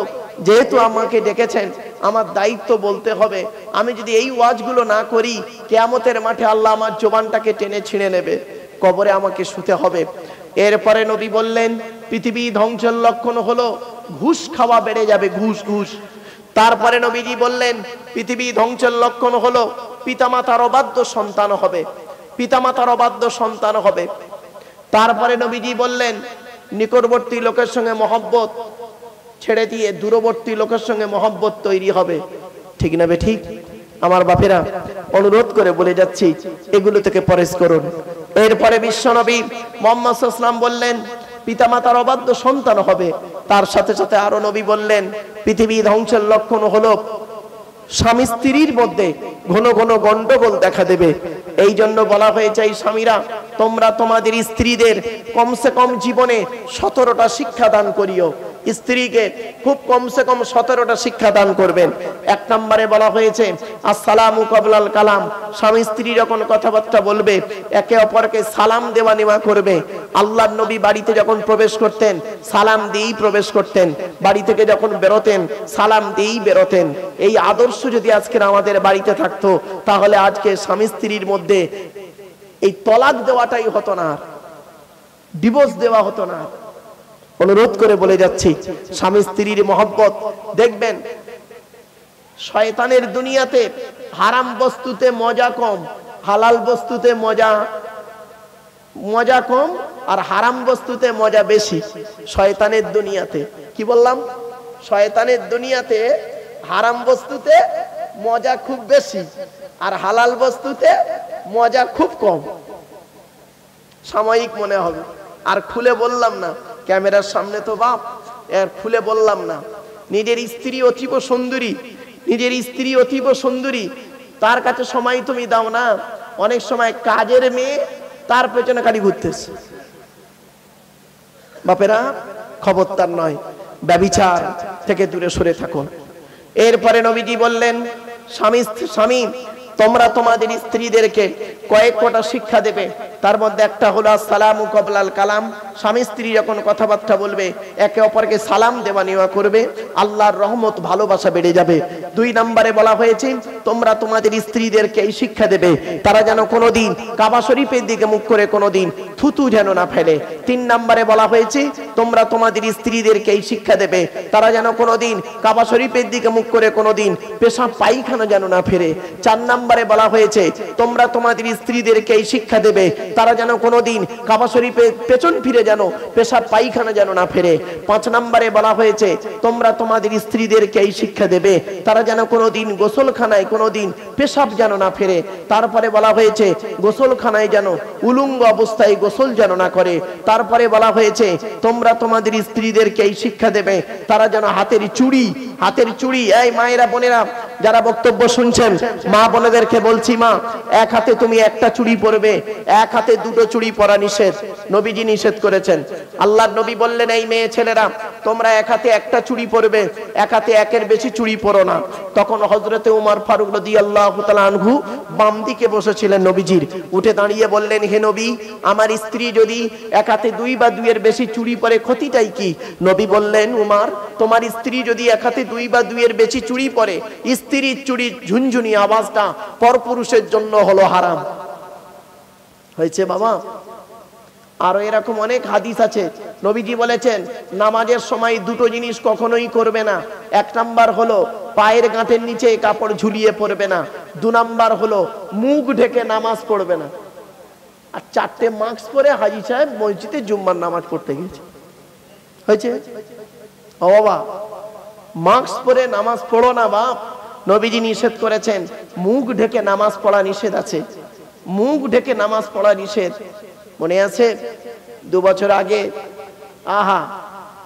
যেহেতু আমাকে ডেকেছেন, আমার দায়িত্ব বলতে হবে। আমি যদি এই ওয়াজগুলো না করি, কিয়ামতের মাঠে আল্লাহ আমার জবানটাকে টেনে ছিঁড়ে নেবে, কবরে আমাকে শুতে হবে। এরপরে নবী বললেন, পৃথিবী ধ্বংসের লক্ষণ হলো ঘুষ খাওয়া বেড়ে যাবে, ঘুষ। তারপরে নবীজি বললেন, পৃথিবী ধ্বংসের লক্ষণ হলো পিতামাতার অবাধ্য সন্তান হবে। তারপরে নবীজি বললেন, নিকটবর্তী লোকের সঙ্গে মহব্বত ছেড়ে দিয়ে দূরবর্তী লোকের সঙ্গে মহব্বত তৈরি হবে। ঠিক না ঠিক? আমার বাপেরা, অনুরোধ করে বলে যাচ্ছি, এগুলো থেকে পরেজ করুন। এরপরে বিশ্বনবী মুহাম্মদ সাল্লাল্লাহু আলাইহি ওয়াসাল্লাম বললেন, পিতামাতার অবাধ্য সন্তান হবে। তার সাথে সাথে আরো নবী বললেন, পৃথিবী ধ্বংসের লক্ষণ হলো স্বামী স্ত্রীর মধ্যে ঘন ঘন গন্ডগোল দেখা দেবে। এই জন্য বলা হয়েছে, এই স্বামীরা, তোমরা তোমাদের স্ত্রীদের কমসে কম জীবনে 17টা শিক্ষা দান করিও। স্ত্রীকে খুব কমসে কম 17টা শিক্ষা দান করবেন। 1 নম্বরে বলা হয়েছে, আসসালামু কাবলাল কালাম। স্বামী স্ত্রী যখন কথাবার্তা বলবে, একে অপরকে সালাম দেওয়া নেওয়া করবে। আল্লাহর নবী বাড়িতে যখন প্রবেশ করতেন, সালাম দিয়েই প্রবেশ করতেন। বাড়ি থেকে যখন বেরোতেন, সালাম দিয়েই বেরোতেন। এই আদর্শ যদি আজকে আমাদের বাড়িতে থাকতো, তাহলে আজকে স্বামী স্ত্রীর মধ্যে এই তলাক দেওয়াটাই হতো না, ডিভোর্স দেওয়া হতো না। অনুরোধ করে বলে যাচ্ছি, স্বামী স্ত্রীর মহব্বত দেখবেন। শয়তানের দুনিয়াতে হারাম বস্তুতে মজা কম, হালাল বস্তুতে মজা কম, আর হারাম বস্তুতে মজা বেশি। শয়তানের দুনিয়াতে, কি বললাম? শয়তানের দুনিয়াতে হারাম বস্তুতে মজা খুব বেশি, আর হালাল বস্তুতে মজা খুব কম। সাময়িক মনে হবে। আর খুলে বললাম না, ক্যামেরার সামনে তো বাপ, এর খুলে বললাম না। নিজের স্ত্রী অতীব সুন্দরী, তার কাছে সময় তুমি দাও না। অনেক সময় কাজের মেয়ে তার পেছনে কাটি ঘুরতেছে। বাপেরা, খবরদার নয়, ব্যভিচার থেকে দূরে সরে থাকুন। এরপরে নবীজি বললেন, স্বামী তোমরা তোমাদের স্ত্রীদেরকে কয়েকটা শিক্ষা দেবে। তার মধ্যে একটা হলো আসসালামু কাবলাল কালাম। স্বামী স্ত্রী যখন কথাবার্তা বলবে, একে অপরকে সালাম দেওয়া নেওয়া করবে, আল্লাহর রহমত ভালোবাসা বেড়ে যাবে। 2 নম্বরে বলা হয়েছে, তোমরা তোমাদের স্ত্রীদেরকে এই শিক্ষা দেবে, তারা যেন কোনোদিন কাবা শরীফের দিকে মুখ করে কোনোদিন থুতু যেন না ফেলে। 3 নম্বরে বলা হয়েছে, তোমরা তোমাদের স্ত্রীদেরকে এই শিক্ষা দেবে, তারা যেন কোনোদিন কাবা শরীফের দিকে মুখ করে কোনোদিন পেশাব পায়খানা যেন না ফেরে। 4 নম্বরে বলা হয়েছে, তোমরা তোমাদের স্ত্রীদেরকে এই শিক্ষা দেবে, তারা যেন কোনোদিন কাবা শরীফে পেছন ফিরে যেন পেশাব পায়খানা যেন না ফেরে। 5 নম্বরে বলা হয়েছে, তোমরা তোমাদের স্ত্রীদেরকে এই শিক্ষা দেবে, তারা যেন কোনোদিন গোসলখানায় কোনোদিন পেশাব যেন না ফেরে। তারপরে বলা হয়েছে, গোসলখানায় যেন উলঙ্গ অবস্থায় গোসল যেন না করে। তারপরে বলা হয়েছে, তোমরা তোমাদের স্ত্রীদেরকে এই শিক্ষা দেবে, তারা যেন হাতের চুড়ি, এই মায়েরা বোনেরা যারা বক্তব্য শুনছেন, মা বোনেদেরকে বলছি, মা, এক হাতে তুমি একটা চুড়ি পরবে, এক হাতে 2টো চুড়ি পরা নিষেধ। নবীজি নিষেধ করেছেন। আল্লাহর নবী বললেন, এই মেয়ে ছেলেরা তোমরা এক হাতে একটা চুড়ি পরবে, এক হাতে একের বেশি চুড়ি পরো না। তখন হযরতে ওমর ফারুক রাদিয়াল্লাহু তাআলা আনহু বাম দিকে বসেছিলেন নবীজির, উঠে দাঁড়িয়ে বললেন, হে নবী, আমার স্ত্রী যদি এক হাতে দুই বা দুইয়ের বেশি চুড়ি পরে ক্ষতিটাই কি? নবী বললেন, উমর, তোমার স্ত্রী যদি এক হাতে দুই বা দুইয়ের বেশি চুড়ি পরে, স্ত্রীর চুড়ির ঝুনঝুনি আওয়াজটা পরপুরুষের জন্য হলো হারাম। হয়েছে বাবা? আরো এরকম অনেক হাদিস আছে। নবীজি বলেছেন, নামাজের সময় দুটো জিনিস কখনোই করবে না। এক নাম্বার হলো পায়ের গাঁটের নিচে কাপড় ঝুলিয়ে পড়বে না। দু নাম্বার হলো মুখ ঢেকে নামাজ পড়বে না। আর চারটে মাস্ক পরে হাজী সাহেব মসজিদে জুম্মার নামাজ পড়তে গেছে। হয়েছে? ও বাবা, মাস্ক পরে নামাজ পড়ো না বাপ। নবীজি নিষেধ করেছেন, মুখ ঢেকে নামাজ পড়া নিষেধ আছে। মুখ ঢেকে নামাজ পড়া নিষেধ। মনে আছে 2 বছর আগে আহা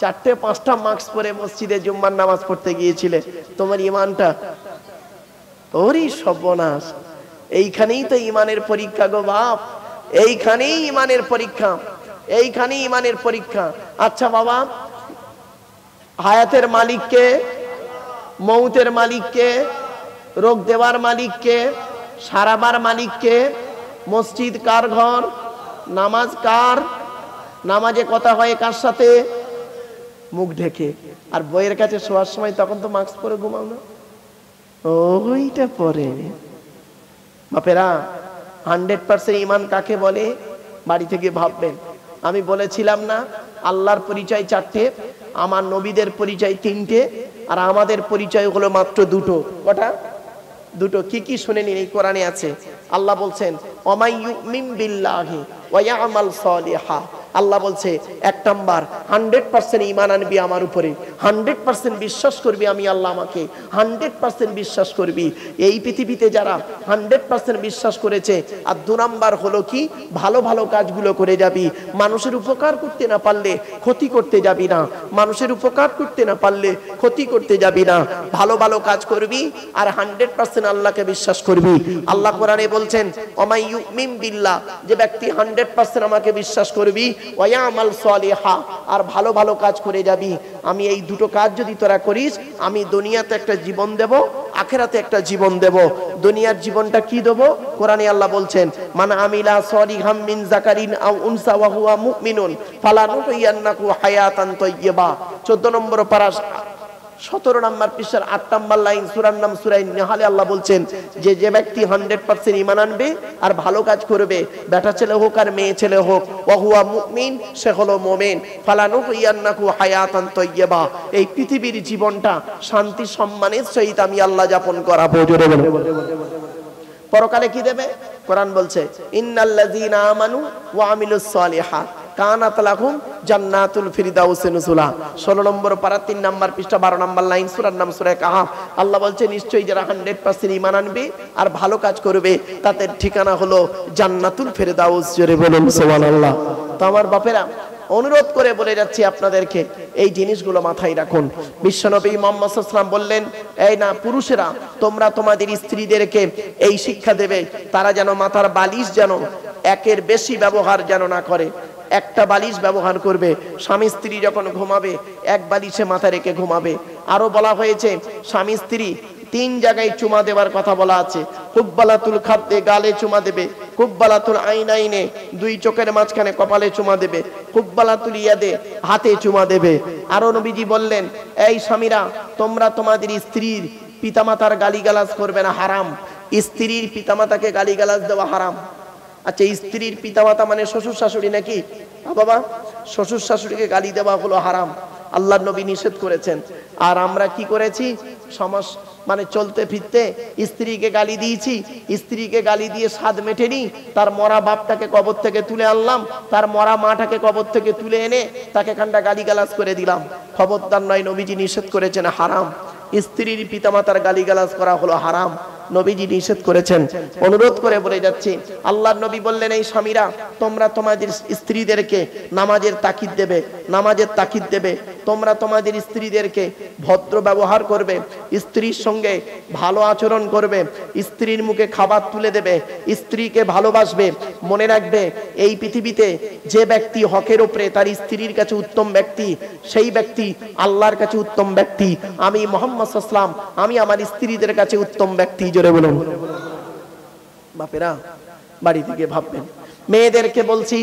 4টে 5টা মাস্ক পরে মসজিদে জুম্মার নামাজ পড়তে গিয়েছিলে, তোমার ইমানটা ওরই সর্বনাশ। এইখানেই তো ইমানের পরীক্ষা গো বাপ, এইখানেই ইমানের পরীক্ষা, এইখানেই ইমানের পরীক্ষা। আচ্ছা বাবা, হায়াতের মালিককে, মৌতের মালিককে, রোগ দেওয়ার মালিককে, সারাবার মালিককে, মসজিদ কার ঘর, নামাজ কার, নামাজে কথা হয় কার সাথে, মুখ ঢেকে। আর বইয়ের কাছে শোয়ার সময় তখন তো মাস্ক পরে ঘুমাও না, ওইটা পরে। বাপেরা, 100% ইমান কাকে বলে বাড়ি থেকে ভাববেন। আমি বলেছিলাম না, আল্লাহর পরিচয় 4টে, আমার নবীদের পরিচয় 3টে, আর আমাদের পরিচয় হলো মাত্র 2টো। কটা? 2টো। কি কি শুনে নিন, এই কোরআনে আছে। আল্লাহ বলছেন, ওমাই ইউমিন বিল্লাহি ওয়া ইয়ামাল সালিহা। আল্লাহ বলছে, 1 নাম্বার 100% ঈমান আনবি আমার উপরে, 100% বিশ্বাস করবি আমি আল্লাহ আমাকে, 100% বিশ্বাস করবি। এই পৃথিবীতে যারা 100% বিশ্বাস করেছে। আর 2 নাম্বার হলো কি, ভালো ভালো কাজগুলো করে যাবি। মানুষের উপকার করতে না পারলে ক্ষতি করতে যাবি না, মানুষের উপকার করতে না পারলে ক্ষতি করতে যাবি না। ভালো ভালো কাজ করবি আর 100% আল্লাহকে বিশ্বাস করবি। আল্লাহ কোরআনে বলছেন, ওমাই ইউমিন বিল্লাহ, যে ব্যক্তি 100% আমাকে বিশ্বাস করবি, ওয়া ইয়ামাল সালিহা, আর ভালো ভালো কাজ করে যাবি। আমি এই 2টো কাজ যদি তোরা করিস, আমি দুনিয়াতে একটা জীবন দেব, আখিরাতে একটা জীবন দেব। দুনিয়ার জীবনটা কি দেব? কোরআনে আল্লাহ বলছেন, মান আমিলা সালিহাম মিন যাকারিন আও উনসা ওয়া হুয়া মুমিনুন ফালানুহিয়ান্নাহু হায়াতান তাইয়্যিবা। 14 নম্বর পারা 17 নম্বর পৃষ্ঠার 8 নম্বর লাইন, সূরার নাম সূরা নাহলে আল্লাহ বলছেন যে যে ব্যক্তি 100% ঈমান আনবে আর ভালো কাজ করবে, বেটা ছেলে হোক আর মেয়ে ছেলে হোক, ওয়া হুয়া মুমিন, সে হলো মুমিন, ফালানুহিয়ান্নাহু হায়াতান তাইয়্যিবা, এই পৃথিবীর জীবনটা শান্তি সম্মানের সহিত আমি আল্লাহ যাপন করাবো। জোরে বলে। পরকালে কি দেবে? কোরআন বলছে, ইন্নাল্লাযীনা আমানু ওয়া আমিলুস সালিহাত কানাত লাহুম জান্নাতুল ফিরদাউসে নুজুলা। 16 নম্বর পারা 3 নম্বর পৃষ্ঠা 12 নম্বর লাইন, সূরার নাম সূরা কাহাফ। আল্লাহ বলছে, নিশ্চয়ই যারা 100% ঈমান আনবে আর ভালো কাজ করবে, তাদের ঠিকানা হলো জান্নাতুল ফিরদাউস। জোরে বলুন সুবহানাল্লাহ। তো আমার বাপেরা, অনুরোধ করে বলে যাচ্ছি আপনাদেরকে, এই জিনিসগুলো মাথায় রাখুন। বিশ্বনবী মুহাম্মদ সাল্লাল্লাহু আলাইহি ওয়াসাল্লাম বললেন, এই না পুরুষেরা, তোমরা তোমাদের স্ত্রীদেরকে এই শিক্ষা দেবে, তারা যেন মাথার বালিশ যেন একের বেশি ব্যবহার যেন না করে। একটা বালিশ ব্যবহার করবে। স্বামী স্ত্রী যখন ঘুমাবে, এক বালিশে মাথা রেখে ঘুমাবে। আরো বলা হয়েছে, স্বামী স্ত্রী 3 জায়গায় চুমা দেওয়ার কথা বলা আছে। কুব্বালাতুল খাদ্দে, গালে চুমা দেবে। কুব্বালাতুল আইনাইনে, 2 চোখের মাঝখানে কপালে চুমা দেবে। কুব্বালাতুল ইয়াদে, হাতে চুমা দেবে। আরো নবীজি বললেন, এই স্বামীরা, তোমরা তোমাদের স্ত্রীর পিতামাতার গালিগালাজ করবে না, হারাম। স্ত্রীর পিতামাতাকে গালিগালাজ দেওয়া হারাম। আচ্ছা, স্ত্রীর পিতামাতা মানে শ্বশুর শাশুড়ি নাকি? বাবা, শ্বশুর শাশুড়িকে গালি দেওয়া হলো হারাম, আল্লাহর নবী নিষেধ করেছেন। আর আমরা কি করেছি? সমাজ মানে চলতে ফিরতে স্ত্রীকে গালি দিয়েছি। স্ত্রীকে গালি দিয়ে স্বাদ মেটেনি, তার মরা বাপটাকে কবর থেকে তুলে আনলাম, তার মরা মাটাকে কবর থেকে তুলে এনে তাকে খান্ডা গালিগালাজ করে দিলাম। খবরদার নয়, নবীজি নিষেধ করেছেন, হারাম। স্ত্রীর পিতামাতার গালিগালাজ করা হলো হারাম, নবীজি নিষেধ করেছেন। অনুরোধ করে বলে যাচ্ছি, আল্লাহর নবী বললেন, এই স্বামীরা, তোমরা তোমাদের স্ত্রীদেরকে নামাজের তাকিদ দেবে, নামাজের তাকিদ দেবে। তোমরা তোমাদের স্ত্রীদেরকে ভদ্র ব্যবহার করবে, স্ত্রীর সঙ্গে ভালো আচরণ করবে, স্ত্রীর মুখে খাবার তুলে দেবে, স্ত্রীকে ভালোবাসবে। মনে রাখবে এই পৃথিবীতে যে ব্যক্তি হকের উপরে তার স্ত্রীর কাছে উত্তম ব্যক্তি, সেই ব্যক্তি আল্লাহর কাছে উত্তম ব্যক্তি। আমি মুহাম্মদ সাল্লাল্লাহু আলাইহি ওয়াসাল্লাম, আমি আমার স্ত্রীদের কাছে উত্তম ব্যক্তি। জোরে বলুন। বাপেরা বাড়ি থেকে ভাববেন। মেয়েদেরকে বলছি